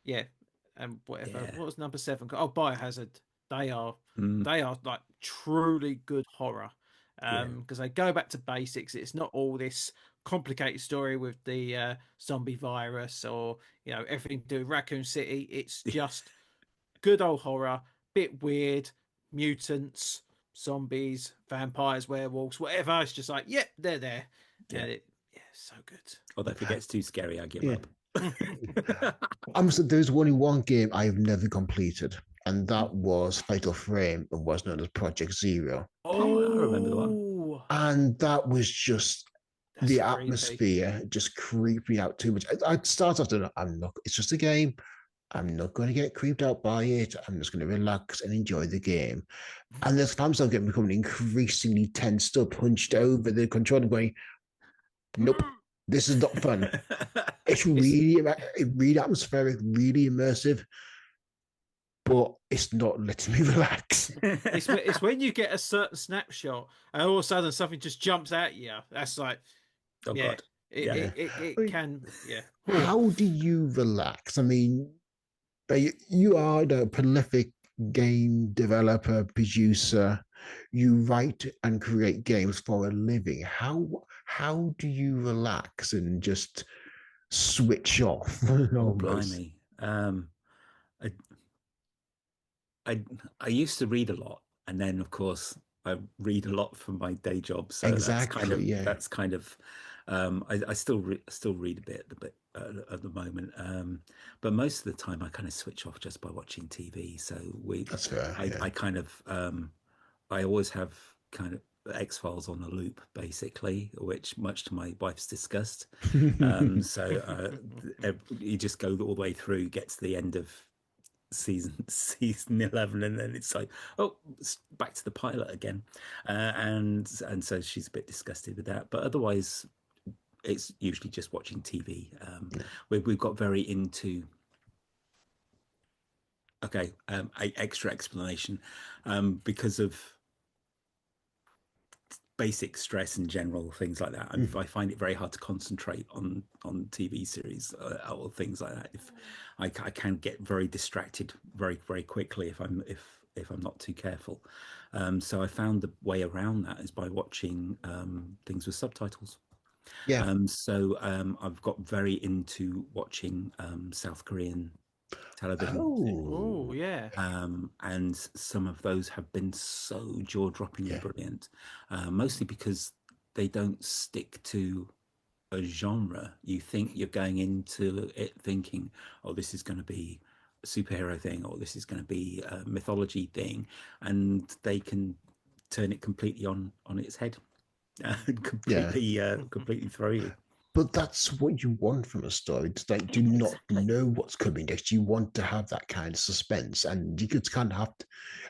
yeah, and whatever. Yeah. What was number seven? Oh, Biohazard. They are Mm, they are like truly good horror. yeah. Because they go back to basics. It's not all this complicated story with the zombie virus or everything to do with Raccoon City. It's just good old horror, bit weird, mutants, zombies, vampires, werewolves, whatever. It's just like, yep, they're there, Yeah. and yeah, so good. Although if it gets too scary, I give yeah. up. I'm so there's only one game I have never completed, and that was Fatal Frame, and was known as Project Zero. Oh, I remember the one. Oh, And that was just that's the creepy. atmosphere just creeped me out too much. I'd start off doing, I'm not, it's just a game. I'm not going to get creeped out by it. I'm just going to relax and enjoy the game. And there's times I'm getting becoming increasingly tensed up, hunched over the controller, going, nope, this is not fun. It's It's really atmospheric, really immersive, but it's not letting me relax. it's when you get a certain snapshot and all of a sudden something just jumps at you. That's like, Oh yeah, God. it Yeah. it it, I it mean, can, yeah. Oh, how do you relax? I mean, you are a prolific game developer, producer. You write and create games for a living. How do you relax and just switch off Oh almost? blimey. I, I I used to read a lot, and then of course I read a lot from my day job. So Exactly. Yeah. that's kind of I still read a bit at the moment. But most of the time I kind of switch off just by watching TV. So That's fair. I Yeah. kind of I always have kind of X-Files on a loop, basically, which much to my wife's disgust. So you just go all the way through, get to the end of season 11, and then it's like, oh, it's back to the pilot again, and so she's a bit disgusted with that. But otherwise, it's usually just watching TV. We've got very into. Okay, extra explanation, because of basic stress in general, things like that. I find it very hard to concentrate on TV series or things like that. If I can get very distracted very quickly if I'm not too careful. So I found the way around that is by watching things with subtitles. Yeah. I've got very into watching South Korean television. Oh, Oh, yeah. And some of those have been so jaw-droppingly yeah. brilliant, mostly because they don't stick to a genre. You think you're going into it thinking, oh, this is going to be a superhero thing, or this is going to be a mythology thing, and they can turn it completely on its head and Yeah. completely throw you. But that's what you want from a story. It's like, do not Exactly. know what's coming next. You want to have that kind of suspense, and you could kind of have to,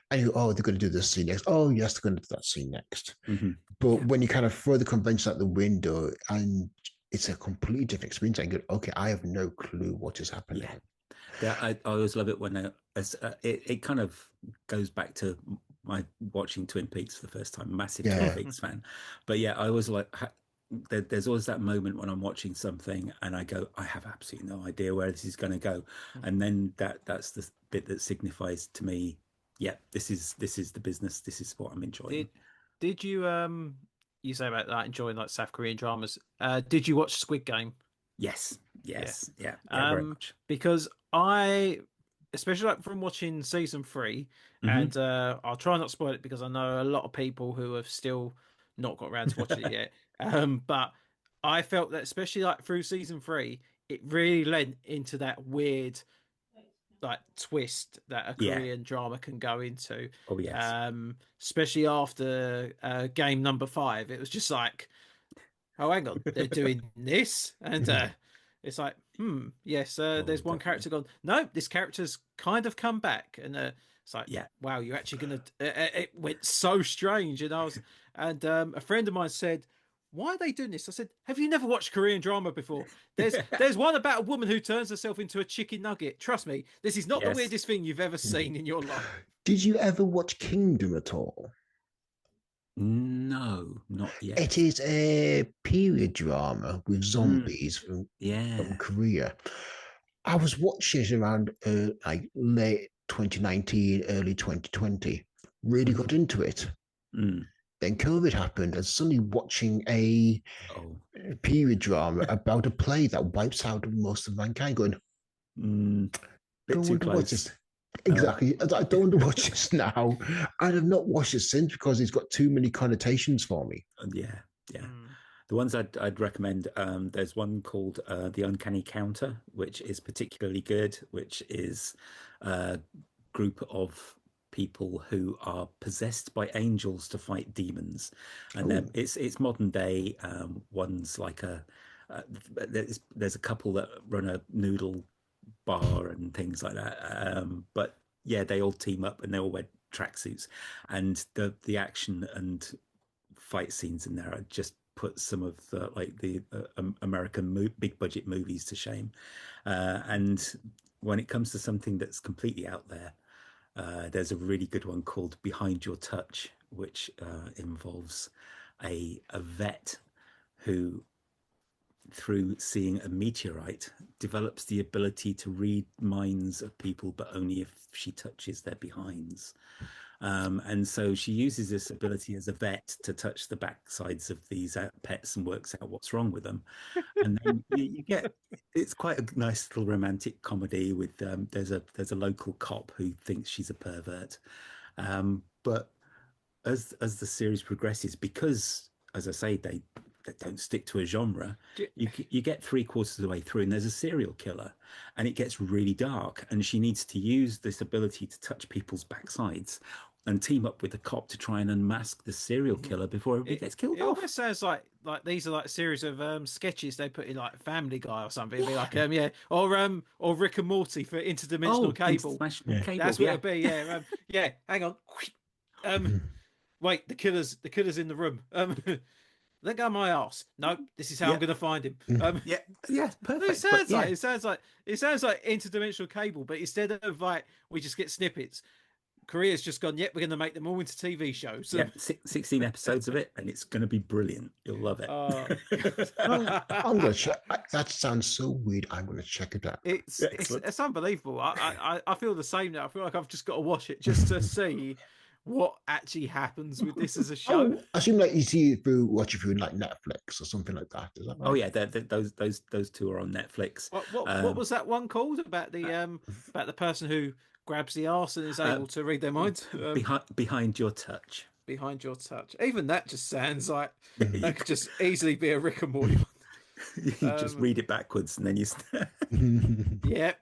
and you, oh, they're going to do this scene next. Oh, yes, they're going to do that scene next. Hmm. But Yeah, when you kind of throw the convention out the window and it's a completely different experience, I go, okay, I have no clue what is happening. yeah. I always love it when it kind of goes back to my watching Twin Peaks for the first time. Massive Twin Yeah, Peaks fan, but yeah, I always like. There's always that moment when I'm watching something and I go, I have absolutely no idea where this is going to go, and then that's the bit that signifies to me, yeah, this is the business. This is what I'm enjoying. Did did you say about that enjoying like South Korean dramas? Did you watch Squid Game? Yes, Yeah. yes, yeah, very much. Because I, especially like from watching season three, Hmm. and I'll try not to spoil it because I know a lot of people who have still not got around to watching it yet. But I felt that especially like through season three, it really lent into that weird like twist that a Yeah. Korean drama can go into. Oh yes. Especially after game number five, it was just like, oh, hang on, they're doing this, and it's like, yes, Oh, there's one definitely. character gone. No, this character's kind of come back, and it's like, Yeah. wow, you're actually gonna. It went so strange, and a friend of mine said, "Why are they doing this?" I said, "Have you never watched Korean drama before? There's one about a woman who turns herself into a chicken nugget. Trust me, this is not the Yes. weirdest thing you've ever seen in your life." did you ever watch Kingdom at all? No, not It yet. is a period drama with Mm, zombies from yeah. Korea. I was watching it around like late 2019, early 2020. Really Hmm. got into it. Mm. Then COVID happened, and suddenly watching a Oh. period drama about a plague that wipes out most of mankind, going, Mm. Bit don't too want to watch this. close. Oh, Exactly. I don't want to watch this now. And I've not watched it since because it's got too many connotations for me. yeah, yeah. Mm. The ones I'd recommend, there's one called The Uncanny Counter, which is particularly good, which is a group of people who are possessed by angels to fight demons. And Oh, then it's modern day. One's like uh, there's a couple that run a noodle bar and things like that. But yeah, they all team up and they all wear tracksuits, and the action and fight scenes in there are just put some of the American big budget movies to shame. And when it comes to something that's completely out there, there's a really good one called Behind Your Touch, which involves a vet who, through seeing a meteorite, develops the ability to read minds of people, but only if she touches their behinds. And so she uses this ability as a vet to touch the backsides of these pets and works out what's wrong with them. And then you get it's quite a nice little romantic comedy with there's a local cop who thinks she's a pervert. But as the series progresses, because as I say, they don't stick to a genre, Do- you get three-quarters of the way through and there's a serial killer, and it gets really dark, and she needs to use this ability to touch people's backsides and team up with the cop to try and unmask the serial killer before everybody gets killed It off. almost sounds like these are like a series of sketches they put in like Family Guy or something. It'd be like yeah, or Rick and Morty for interdimensional cable. International cable. That's what Yeah. it'd be. Yeah, yeah. Hang on. Wait, the killer's in the room. Let go of my ass. No, this is how I'm going to find him. Yeah, perfect. It sounds like interdimensional cable, but instead of like we just get snippets, Korea's just gone. Yep, we're going to make them all into TV shows. Yeah, 16 episodes of it, and it's going to be brilliant. You'll love it. I'm gonna check. That sounds so weird. I'm gonna check it out. It's unbelievable. I feel the same now. I feel like I've just got to watch it just to see what actually happens with this as a show. I assume like you see it through watch it through like Netflix or something like that. Is that right? Oh yeah, those two are on Netflix. What was that one called about the person who grabs the arse and is able to read their minds? Behind Your Touch. Behind Your Touch. Even that just sounds like that could just easily be a Rick and Morty one. You just read it backwards and then you. Yep.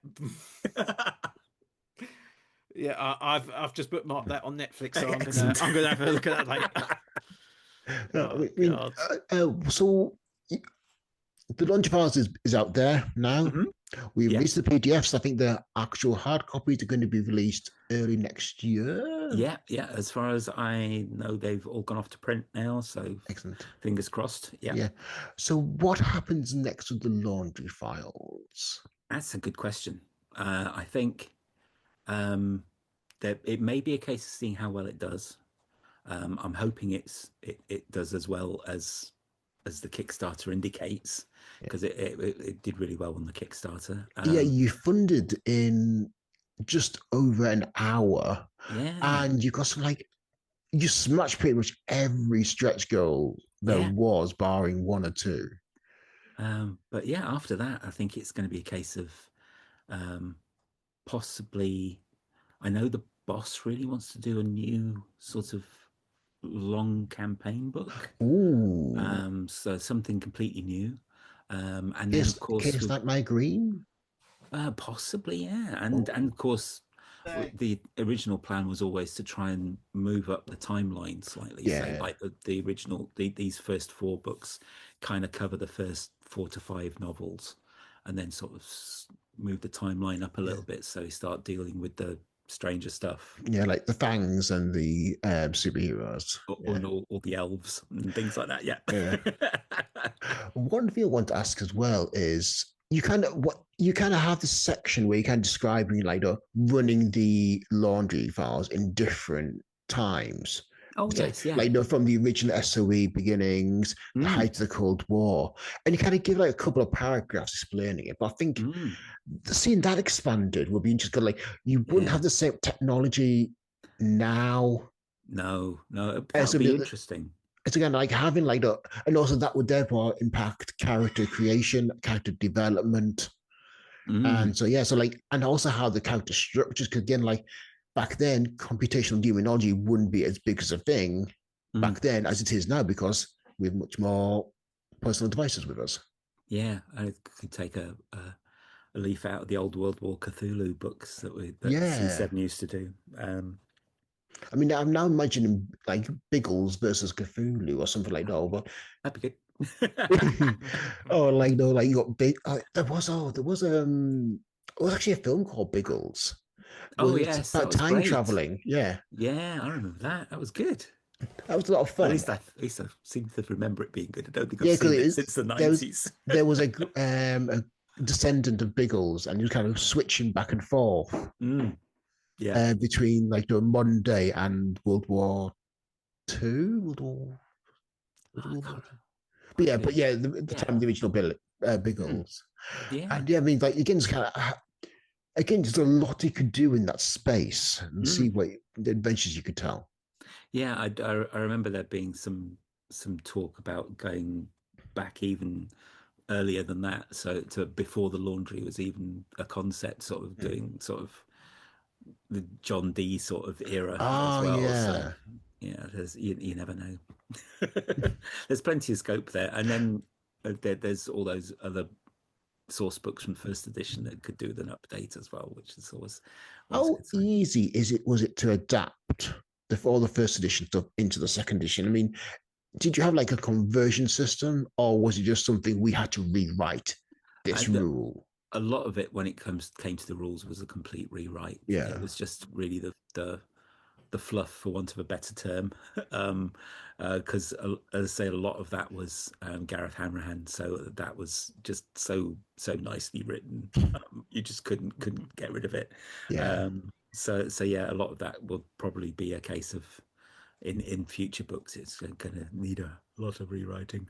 Yeah, I've just bookmarked that on Netflix, so I'm gonna have a look at that later. So the launch files is out there now. Mm-hmm. We released the PDFs. I think the actual hard copies are going to be released early next year. Yeah. As far as I know, they've all gone off to print now. So excellent. Fingers crossed. Yeah. So what happens next with the laundry files? That's a good question. I think that it may be a case of seeing how well it does. I'm hoping it does as well as the Kickstarter indicates, because it did really well on the Kickstarter. You funded in just over an hour, and you got some you smashed pretty much every stretch goal there was, barring one or two. But yeah, after that, I think it's going to be a case of possibly. I know the boss really wants to do a new sort of long campaign book. Ooh. So something completely new. And then is, of course, is that my green? Possibly, yeah. And of course, the original plan was always to try and move up the timeline slightly. Yeah. So like the original, these first 4 books kind of cover the first 4 to 5 novels, and then sort of move the timeline up a little bit. So you start dealing with the stranger stuff. Yeah, like the Fangs and the superheroes. And all the elves and things like that. Yeah. One thing I want to ask as well is you kind of have this section where you kind of describing running the laundry files in different times. Oh, yes, yeah. From the original SOE beginnings, the height of the Cold War, and you kind of give a couple of paragraphs explaining it. But I think seeing that expanded would be interesting. You wouldn't have the same technology now. No, that would be interesting. It's again having and also that would therefore impact character creation, character development, and so and also how the character structures. Because again, back then, computational demonology wouldn't be as big as a thing back then as it is now, because we have much more personal devices with us. Yeah, I could take a leaf out of the old World War Cthulhu books that C7 used to do. I mean, I'm now imagining Biggles versus Cthulhu or something like that. But that'd be good. You got big. There was actually a film called Biggles. Oh yes, about time traveling. Yeah, I remember that. That was good. That was a lot of fun. At least I seem to remember it being good. I don't think I've seen it since the 90s. There was a descendant of Biggles, and he was kind of switching back and forth. Between the modern day and World War II. But the time of the original Biggles. And I mean, again, it's kind of. Again, there's a lot you could do in that space and see what the adventures you could tell. Yeah, I remember there being some talk about going back even earlier than that, so to before the laundry was even a concept, sort of doing sort of the John Dee sort of era as well. So, there's you never know. There's plenty of scope there, and then there's all those other source books from first edition that could do with an update as well, which is always how easy was it to adapt all the first edition stuff into the second edition. I mean, did you have like a conversion system, or was it just something we had to rewrite this rule? A lot of it, when it came to the rules, was a complete rewrite. Yeah. It was just really the fluff, for want of a better term, because as I say, a lot of that was Gareth Hanrahan, so that was just so nicely written. You just couldn't get rid of it. Yeah. So yeah, a lot of that will probably be a case of in future books, it's going to need a lot of rewriting.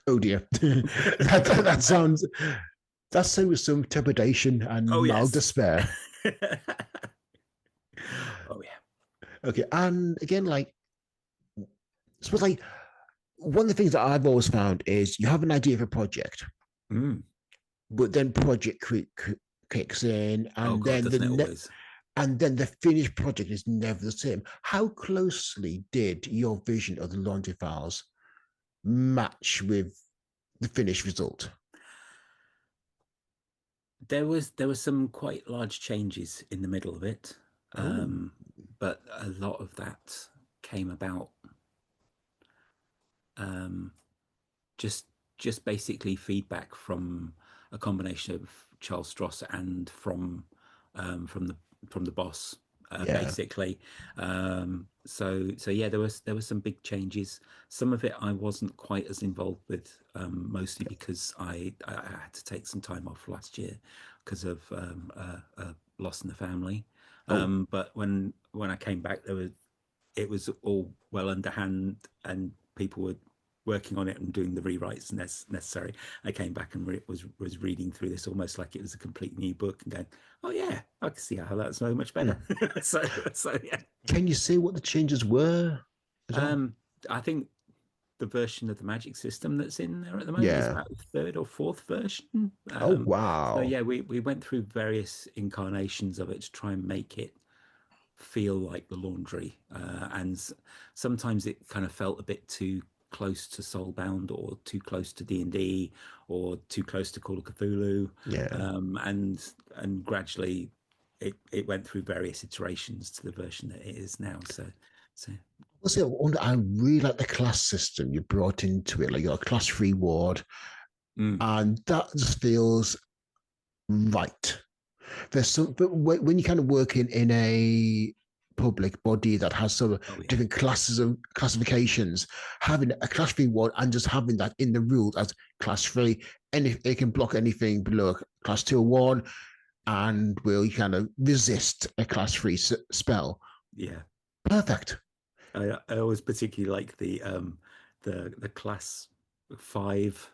Oh dear, that sounds. That's so with some trepidation and mild despair. Oh yeah. Okay, and again, like, I suppose, like, one of the things that I've always found is you have an idea of a project, but then project kicks in, and then the finished project is never the same. How closely did your vision of the Laundry Files match with the finished result? There was some quite large changes in the middle of it, but a lot of that came about just basically feedback from a combination of Charles Stross and from the boss, basically. So yeah, there was some big changes. Some of it I wasn't quite as involved with, mostly because I had to take some time off last year because of a loss in the family. But when I came back, it was all well underhand, and people were working on it and doing the rewrites necessary. I came back and was reading through this almost like it was a complete new book and going, oh yeah, I can see how that's so much better. So yeah. Can you say what the changes were? I think the version of the magic system that's in there at the moment is about the third or fourth version. Oh wow. So yeah, we went through various incarnations of it to try and make it feel like the Laundry, and sometimes it kind of felt a bit too close to Soulbound, or too close to D&D, or too close to Call of Cthulhu. And gradually it went through various iterations to the version that it is now. So I really like the class system you brought into it, like your class reward, and that just feels right. There's some, but when you kind of work in a public body that has sort of different classes of classifications, having a class 3 one and just having that in the rules as class 3, and if it can block anything below class 2 or 1, and will kind of resist a class 3 spell. Yeah, perfect. I always particularly like the class 5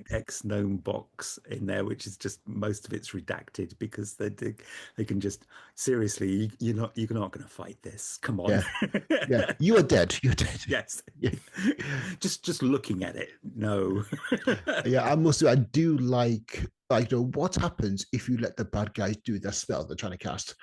X gnome box in there, which is just, most of it's redacted because they can just, seriously, you're not going to fight this, come on. Yeah, you are dead, you're dead. Yes. just looking at it, no. Yeah, I do like what happens if you let the bad guys do their spell they're trying to cast.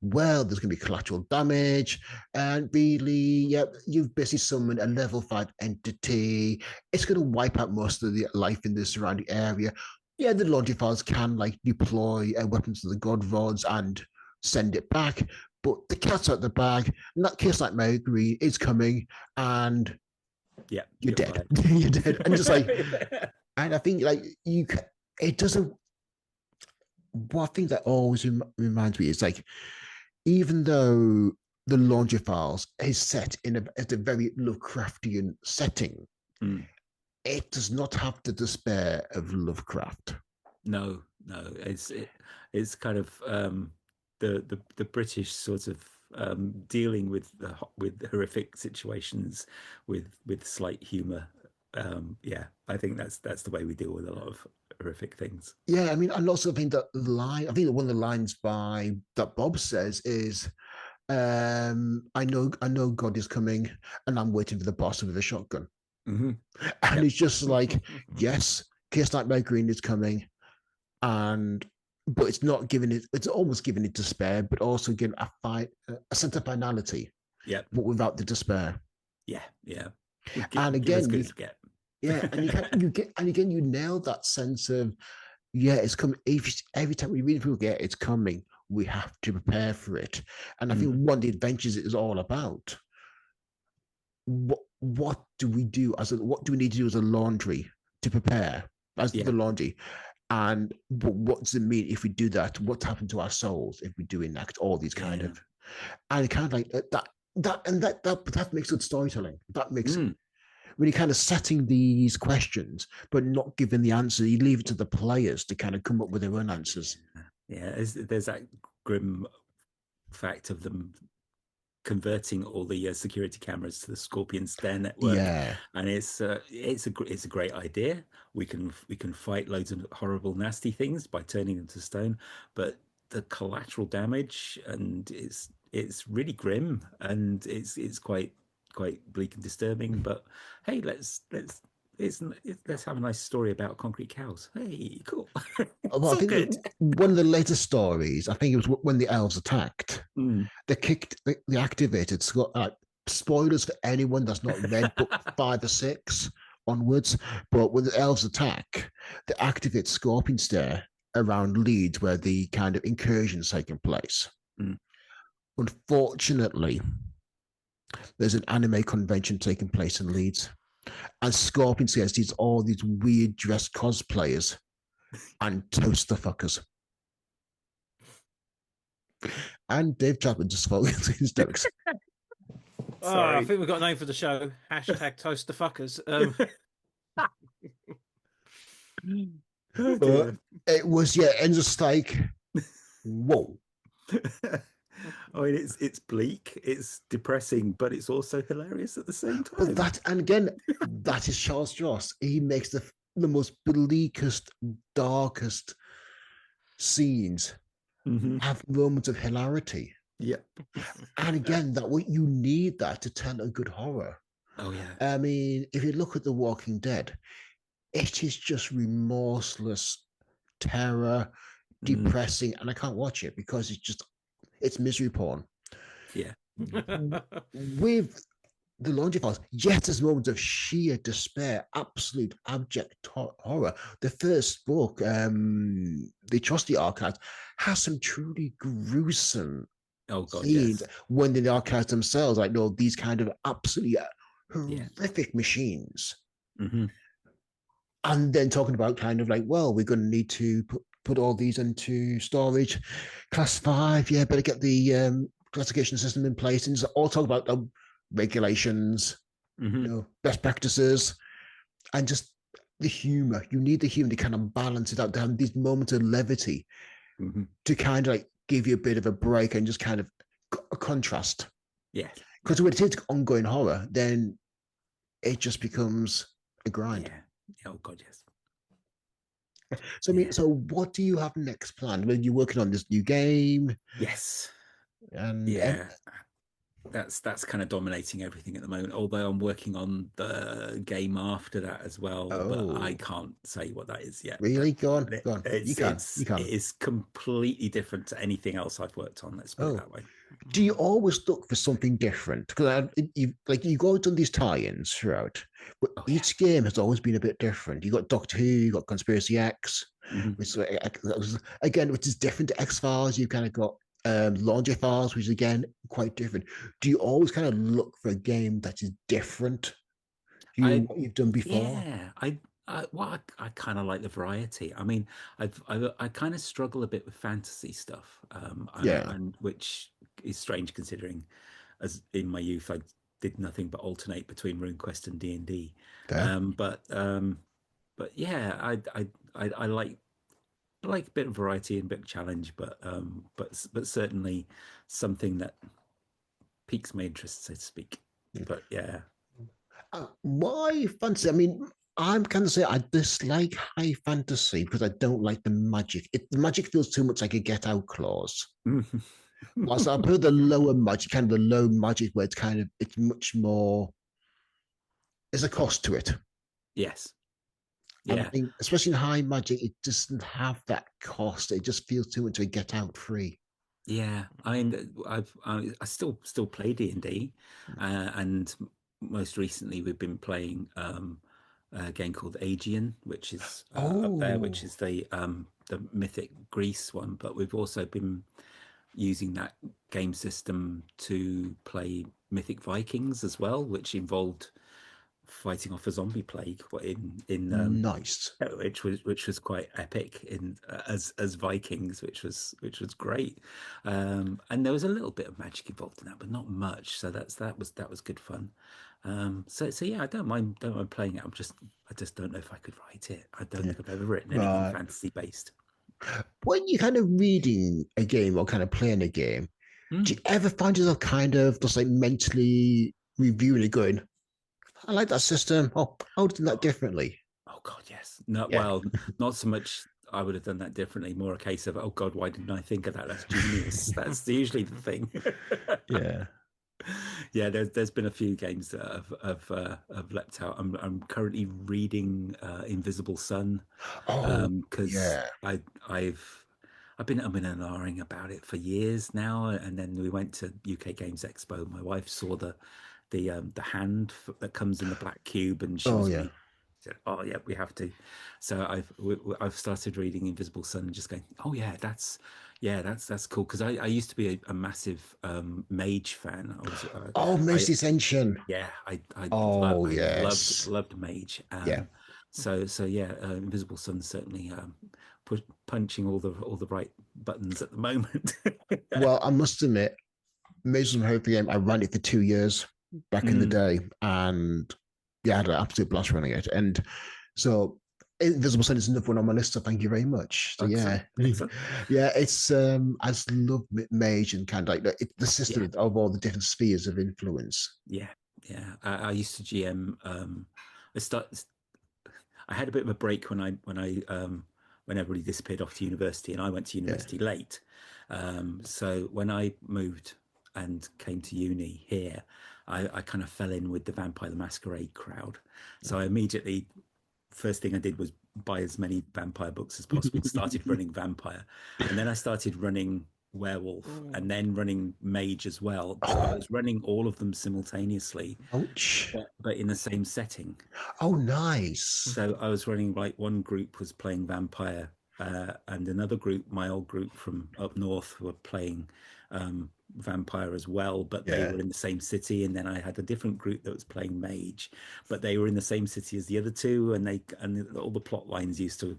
Well, there's going to be collateral damage, and really, you've basically summoned a level 5 entity. It's going to wipe out most of the life in the surrounding area. Yeah, the Laundry Files can deploy weapons of the God Rods and send it back, but the cat's out the bag. In that case, like Mary Green is coming, and you're dead. You're dead, and just and I think it doesn't. One thing that always reminds me is even though the Laundry Files is set in a very Lovecraftian setting, it does not have the despair of Lovecraft. No, it's kind of the British sort of dealing with horrific situations with slight humor. I think that's the way we deal with a lot of horrific things. Yeah, I mean, and also I think that one of the lines that Bob says is, I know God is coming, and I'm waiting for the boss with a shotgun. And it's just yes, Case Nightmare Green is coming, but it's not giving it. It's almost giving it despair, but also giving a sense of finality. Yeah, but without the despair. Yeah. And again, you nailed that sense of, it's coming. Every time we read through, it's coming. we have to prepare for it. And I think one of the adventures is all about what do we do what do we need to do as a laundry to prepare as the laundry, and what does it mean if we do that? What's happened to our souls if we do enact all these kind of, and kind of like that makes good storytelling. That makes when you're kind of setting these questions but not giving the answer, you leave it to the players to kind of come up with their own answers. There's that grim fact of them converting all the security cameras to the Scorpion Stare network, and it's a great idea. We can fight loads of horrible, nasty things by turning them to stone, but the collateral damage, and it's really grim, and it's quite bleak and disturbing. But hey, let's have a nice story about concrete cows. Hey, cool. Well, I think good. One of the later stories, I think it was when the elves attacked. They activated. Spoilers for anyone that's not read book 5 or 6 onwards. But when the elves attack, they activate Scorpion Stare around Leeds, where the kind of incursion's taking place. Unfortunately, there's an anime convention taking place in Leeds, and Scorpion Stare sees all these weird dressed cosplayers and toast the fuckers. And Dave Chapman just falls into hysterics. I think we've got a name for the show. # toast the fuckers. It was, and just like, whoa. I mean, it's bleak, it's depressing, but it's also hilarious at the same time. But that is Charles Joss. He makes the most bleakest, darkest scenes have moments of hilarity. And again, that what you need that to tell a good horror. I mean, if you look at The Walking Dead, it is just remorseless terror, depressing, and I can't watch it because it's misery porn. With the Laundry Files, yet there's moments of sheer despair, absolute abject horror. The first book, The Atrocity Archives, has some truly gruesome scenes when the archives themselves, like, no, these kind of absolutely horrific machines. And then talking about kind of like, well, we're going to need to put all these into storage, class 5, better get the classification system in place, and just all talk about regulations, best practices, and just the humor. You need the humor to kind of balance it out, to have these moments of levity to kind of like give you a bit of a break and just kind of a contrast. Because when it is ongoing horror, then it just becomes a grind. Oh God, yes. So I mean, so what do you have next planned? I mean, you're working on this new game. Yes. And that's kind of dominating everything at the moment. Although I'm working on the game after that as well, but I can't say what that is yet. Really? Go on. You can. It is completely different to anything else I've worked on. Let's put it that way. Do you always look for something different? Because you go on these tie-ins throughout, but each game has always been a bit different. You got Doctor Who, you got Conspiracy X, which is different to X Files. You've kind of got Laundry Files, which is again quite different. Do you always kind of look for a game that is different to what you've done before? I kind of like the variety. I mean, I kind of struggle a bit with fantasy stuff, and which is strange considering, as in my youth I did nothing but alternate between RuneQuest and D&D. But yeah, I like a bit of variety and a bit of challenge, but certainly something that piques my interest, so to speak. But yeah. Why fantasy? I mean, I'm kind of say I dislike high fantasy because I don't like the magic. The magic feels too much like a get out clause. Whilst I put the lower magic, kind of the low magic, where it's much more. There's a cost to it. Yes. And I think, especially in high magic, it doesn't have that cost. It just feels too much to get out free. Yeah, I mean, I still play D&D, and most recently we've been playing a game called Aegean, which is up there, which is the mythic Greece one. But we've also been using that game system to play Mythic Vikings as well, which involved fighting off a zombie plague Nice. which was quite epic in as Vikings, which was great. And there was a little bit of magic involved in that, but not much. So that was good fun. So yeah, I don't mind playing it. I just don't know if I could write it. I don't think I've ever written anything Right. fantasy based. When you're kind of reading a game or kind of playing a game, do you ever find yourself kind of just like mentally reviewing it, going, I like that system. Oh, I would have done that differently. Oh God, yes. No, Yeah. well, not so much. I would have done that differently. More a case of, oh God, why didn't I think of that? That's genius. That's usually the thing. Yeah. Yeah, there's been a few games that have leapt out. I'm currently reading Invisible Sun Oh, because yeah. I've been umming and ahhing about it for years now, and then we went to UK Games Expo. My wife saw the hand that comes in the black cube, and she Oh, was yeah. really said, "Oh yeah, we have to." So I've started reading Invisible Sun and just going, "Oh yeah, that's cool." Because I used to be a massive Mage fan. Oh, I Mace Ascension. yeah, Oh, I yes. loved Mage. Yeah. So yeah, Invisible Sun certainly punching all the right buttons at the moment. Well, I must admit, Maze was my favorite game. I ran it for 2 years back in the Mm, day, and yeah, I had an absolute blast running it. And so, Invisible Sun is another one on my list. So thank you very much. So excellent, yeah, excellent. yeah, it's I just love Mage and kind of like the Yeah, system of all the different spheres of influence. yeah, yeah. I used to GM. I start. I had a bit of a break when everybody disappeared off to university, and I went to Yeah, university late. So when I moved and came to uni here, I kind of fell in with the Vampire the Masquerade crowd. So I immediately, first thing I did was buy as many vampire books as possible and started running vampire, and then I started running werewolf and then running mage as well. So I Oh, was running all of them simultaneously, ouch. but in the same setting. Oh, nice. So I was running, like, one group was playing vampire, and another group, my old group from up north, were playing vampire as well, but they Yeah, were in the same city. And then I had a different group that was playing mage, but they were in the same city as the other two, and all the plot lines used to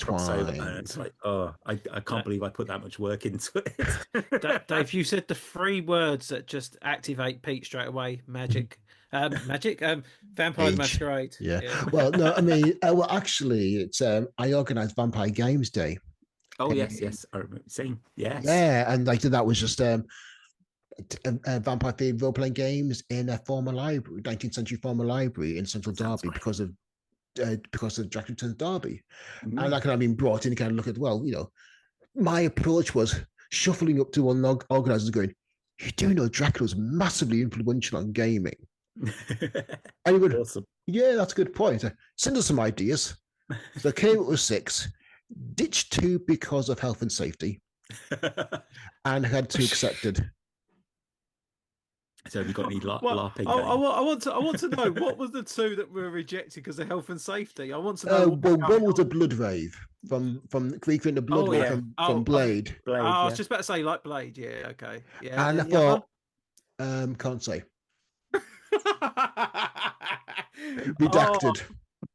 cross over. And intertwined. it's like, oh, I can't believe I put that much work into it. Dave, you said the three words that just activate Pete straight away: magic, magic, Vampire the Age. Masquerade. Yeah. Yeah. Well, no, I mean, well, actually, it's I organized Vampire Games Day. Oh yes, Um, yes, I remember. Same, yes. yeah, and like that was just vampire themed role playing games in a former library, 19th century former library in central That sounds Derby great. because of Jack Returns Derby, and Mm. that kind of been brought in to kind of look at, well, my approach was shuffling up to one organizer going, you do know Dracula's massively influential on gaming. And you go, Awesome. yeah, that's a good point. Send us some ideas. So I came up with 6, ditched 2 because of health and safety, and had 2 accepted. So have you got any Well, LARPing going? I want to know what was the two that were rejected because of health and safety. I want to know what was Well, going one was a on. blood rave from recreating the blood Oh rave yeah, from I Blade, Blade. was Yeah. just about to say like Blade. Yeah, okay, yeah, and and I then the other. thought, can't say, Oh, redacted.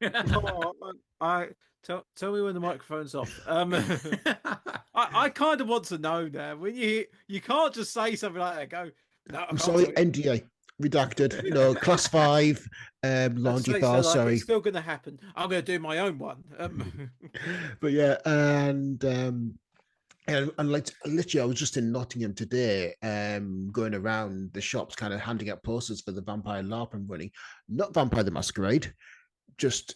oh, I tell me when the microphone's off. I kind of want to know now. When you can't just say something like that. Go, no, I I'm can't sorry, tell you. NDA, redacted. No, class 5, laundry So file. like it's Sorry, still going to happen. I'm going to do my own one. but yeah, and like literally, I was just in Nottingham today, going around the shops, kind of handing out posters for the Vampire LARP I'm running. Not Vampire the Masquerade, just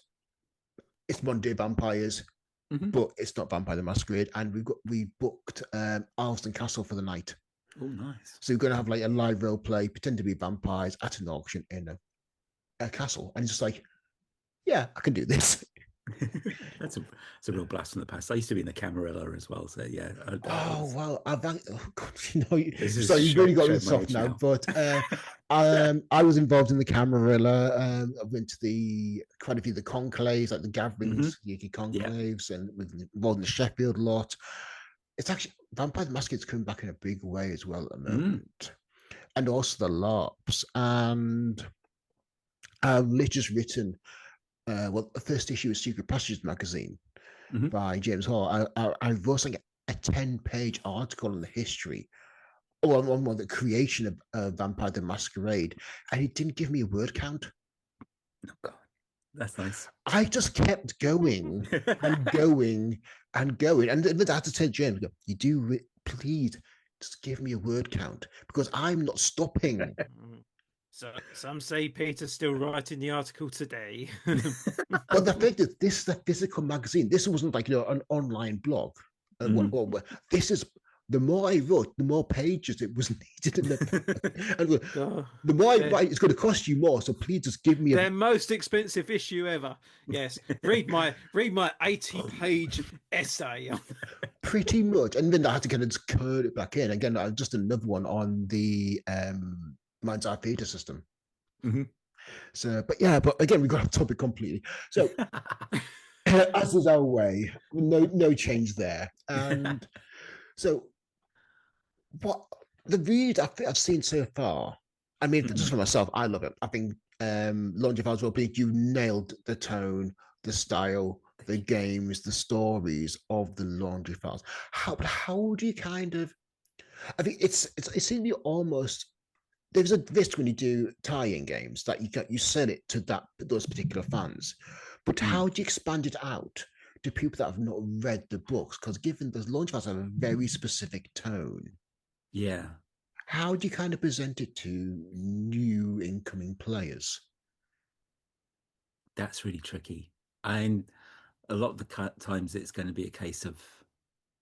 it's Monday Vampires, Mhm. but it's not Vampire the Masquerade. And we booked Alston Castle for the night. Oh, nice. So we're going to have like a live role play, pretend to be vampires at an auction in a castle. And it's just like, yeah, I can do this. That's a real blast from the past. I used to be in the Camarilla as well, so yeah. Oh well, oh God, This is so you've really got showed this my off age now. now. But I was involved in the Camarilla. I went to quite a few of the conclaves, like the Hmm. gatherings, Yuki Yeah. conclaves, and was involved in the Sheffield lot. it's actually Vampire the Masquerade's coming back in a big way as well at the moment. And also the LARPs. And I've literally just written the first issue of Secret Passages magazine by James Hall. I wrote like a 10-page article on the history or on the creation of Vampire the Masquerade, and he didn't give me a word count. Oh God, that's nice. I just kept going and going and going, and I had to tell James, "You do please just give me a word count because I'm not stopping." So some say Peter's still writing the article today. But the fact is, this is a physical magazine. This wasn't like an online blog. This is the more I wrote, the more pages it was needed in the and the more I write, it's going to cost you more. So please just give me their most expensive issue ever. Yes, read my 80-page essay. Pretty much, and then I had to kind of just code it back in again. Just another one on the Mind's Eye Theatre system. So, but again, we got off topic completely. So, as is our way, no change there. And so, what the read I've seen so far, I mean, just for myself, I love it. I think Laundry Files will be you nailed the tone, the style, the games, the stories of the Laundry Files. How do you kind of? I think it's in the almost. There's a risk when you do tie-in games that you sell it to those particular fans, but how do you expand it out to people that have not read the books? Because given the Launch Files have a very specific tone, how do you kind of present it to new incoming players? That's really tricky. And a lot of the times it's going to be a case of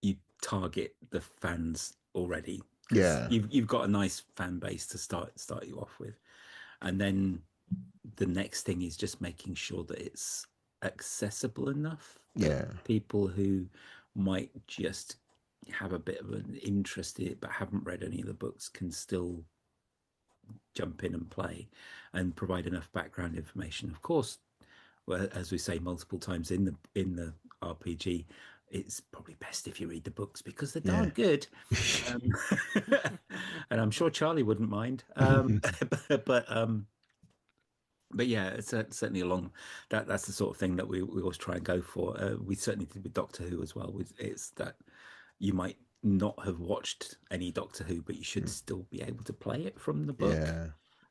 you target the fans already because you've got a nice fan base to start you off with, and then the next thing is just making sure that it's accessible enough that people who might just have a bit of an interest in it but haven't read any of the books can still jump in and play and provide enough background information. Of course, well, as we say multiple times in the RPG, it's probably best if you read the books because they're darn good. And I'm sure Charlie wouldn't mind. But yeah, it's certainly along that's the sort of thing that we always try and go for. We certainly did with Doctor Who as well. It's that you might not have watched any Doctor Who, but you should still be able to play it from the book.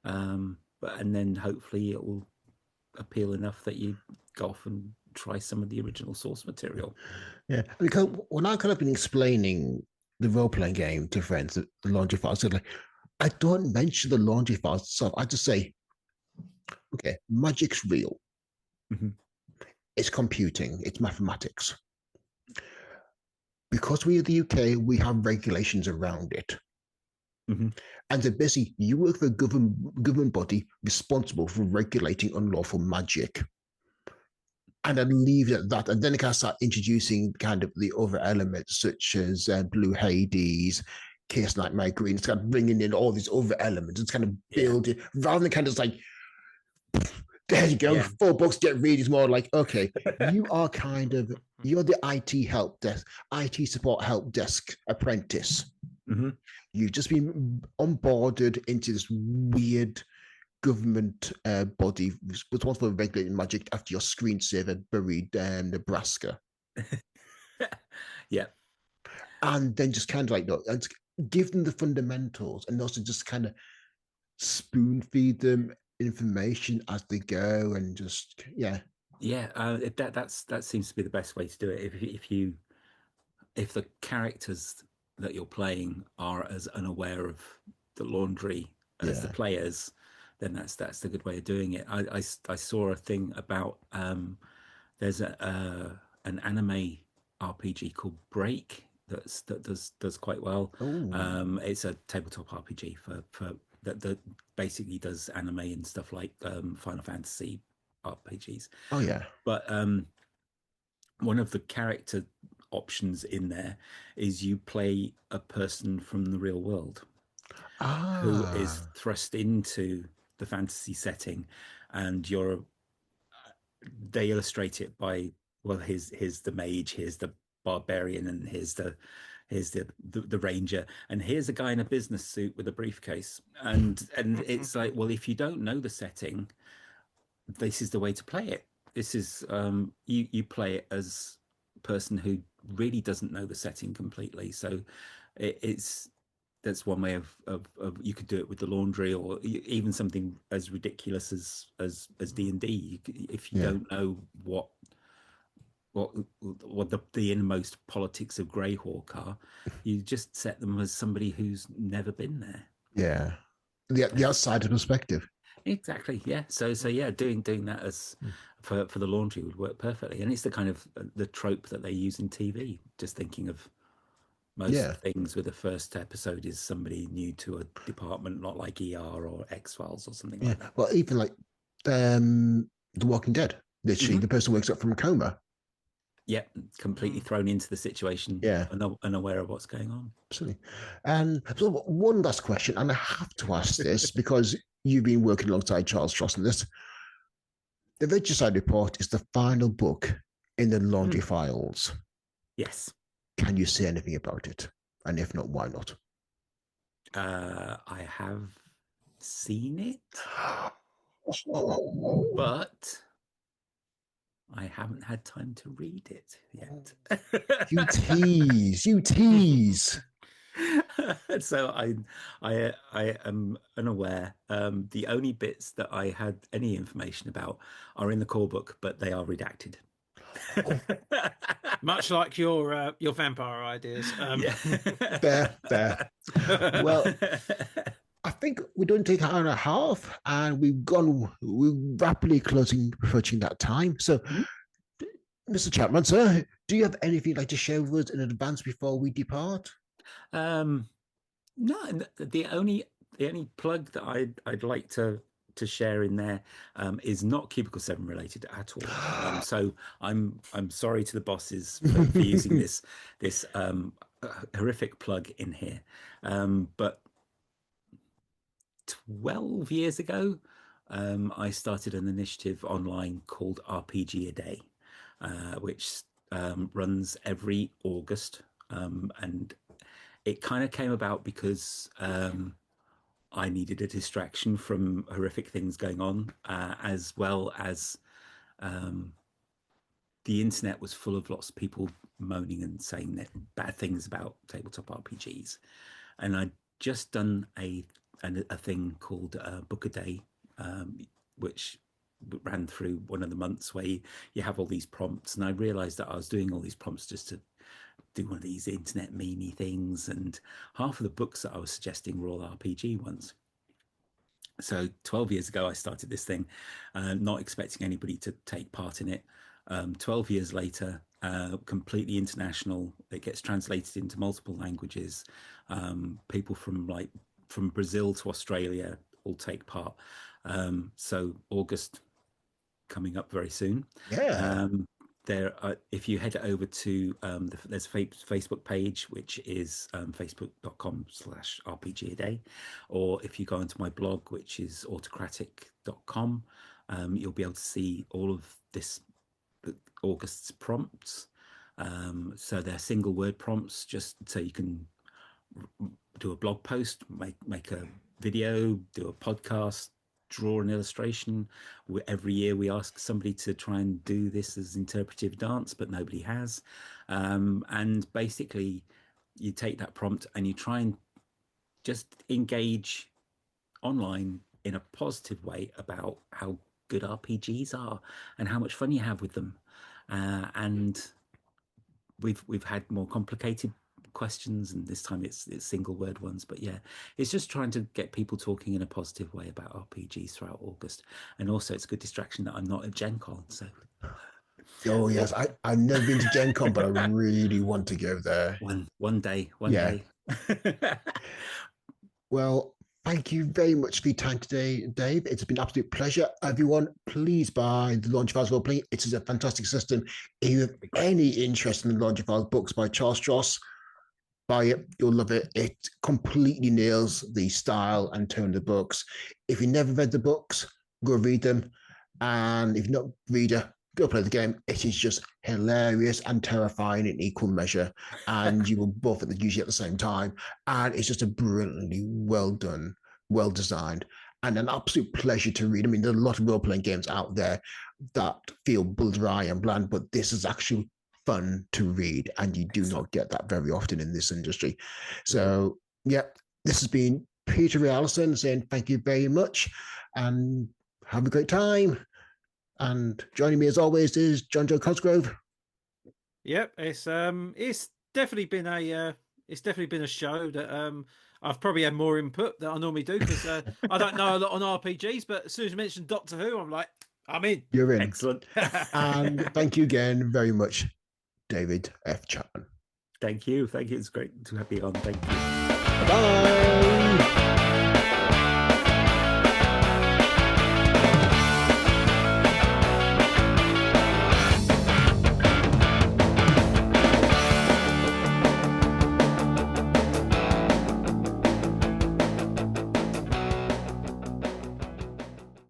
And then hopefully it will appeal enough that you go off and try some of the original source material. Because when I kind of been explaining the role-playing game to friends, the Laundry Files, I don't mention the Laundry Files itself. I just say, okay, magic's real. It's computing, it's mathematics. Because we are the UK, we have regulations around it. And so basically, you work for a government body responsible for regulating unlawful magic. And then leave it at that. And then it can start introducing kind of the other elements, such as Blue Hades, Chaos Nightmare Green. It's kind of bringing in all these other elements. It's kind of building, rather than kind of like, there you go, 4 books, get read. It's more like, okay, you're the IT help desk, IT support help desk apprentice. You've just been onboarded into this weird government body responsible for regulating magic after your screensaver buried Nebraska. And then just kind of like, give them the fundamentals and also just kind of spoon feed them information as they go and just that seems to be the best way to do it. If the characters that you're playing are as unaware of the laundry as the players, then that's the good way of doing it. I saw a thing about there's an anime RPG called Break that does quite well. It's a tabletop RPG for that basically does anime and stuff like Final Fantasy RPGs. But one of the character options in there is you play a person from the real world who is thrust into the fantasy setting, and they illustrate it by, well, here's the mage, here's the barbarian, and here's the here's the ranger, and here's a guy in a business suit with a briefcase, and it's like, well, if you don't know the setting, this is the way to play it. This is you play it as a person who really doesn't know the setting completely. So it's that's one way of you could do it with the laundry, or even something as ridiculous as D&D. If you don't know what the innermost politics of Greyhawk are, you just set them as somebody who's never been there. Yeah, the outsider perspective. Exactly. Yeah. So yeah, doing that as for the laundry would work perfectly, and it's the kind of the trope that they use in TV. Just thinking of most things with the first episode is somebody new to a department, not like ER or X-Files or something like that. Well, even like The Walking Dead. Literally, the person wakes up from a coma. Yeah, completely thrown into the situation. Yeah, unaware of what's going on. Absolutely. And so, one last question, and I have to ask this because you've been working alongside Charles Stross on this. The Regicide Report is the final book in the Laundry Files. Yes. Can you say anything about it? And if not, why not? I have seen it, but I haven't had time to read it yet. You tease. So I am unaware. The only bits that I had any information about are in the core book, but they are redacted. Much like your vampire ideas. Yeah. Fair. Well, I think we're doing take an hour and a half, and we're rapidly approaching that time. So, Mr. Chapman, sir, do you have anything you'd like to share with us in advance before we depart? No, the only plug that I'd like to share in there is not Cubicle 7 related at all. So I'm sorry to the bosses for using this horrific plug in here. But 12 years ago, I started an initiative online called RPG a Day, which runs every August, and it kind of came about because I needed a distraction from horrific things going on, as well as the internet was full of lots of people moaning and saying that bad things about tabletop RPGs. And I'd just done a thing called Book a Day, which ran through one of the months where you have all these prompts. And I realized that I was doing all these prompts just to do one of these internet meme things, and half of the books that I was suggesting were all RPG ones. So 12 years ago I started this thing, not expecting anybody to take part in it. 12 years later, completely international. It gets translated into multiple languages. People from Brazil to Australia all take part. So August coming up very soon. Yeah. If you head over to there's a Facebook page, which is facebook.com/RPG a day, or if you go into my blog, which is autocratic.com, you'll be able to see all of this August's prompts. So they're single word prompts, just so you can do a blog post, make a video, do a podcast, draw an illustration. Every year we ask somebody to try and do this as interpretive dance, but nobody has. And basically you take that prompt and you try and just engage online in a positive way about how good RPGs are and how much fun you have with them. And we've had more complicated questions, and this time it's single word ones, but yeah, it's just trying to get people talking in a positive way about RPGs throughout August. And also it's a good distraction that I'm not at Gen Con, so Oh yes, I've never been to Gen Con, but I really want to go there. One day. Well, thank you very much for your time today, Dave. It's been an absolute pleasure. Everyone, please buy the Launch Files role-playing. It is a fantastic system. If you have any interest in the Launch Files books by Charles Stross, buy it. You'll love it. It completely nails the style and tone of the books. If you never read the books, go read them. And if you're not a reader, go play the game. It is just hilarious and terrifying in equal measure, and you will both usually at the same time. And it's just a brilliantly well done, well designed, and an absolute pleasure to read. I mean, there's a lot of role playing games out there that feel dry and bland, but this is actually fun to read, and you do not get that very often in this industry. So, yeah, this has been Peter Allison saying thank you very much, and have a great time. And joining me as always is JonJo Cosgrove. Yep, it's definitely been a show that I've probably had more input than I normally do because I don't know a lot on RPGs, but as soon as you mentioned Doctor Who, I'm like, I'm in. You're in. Excellent. And thank you again very much, David F. Chapman. Thank you. It's great to have you on. Thank you. Bye.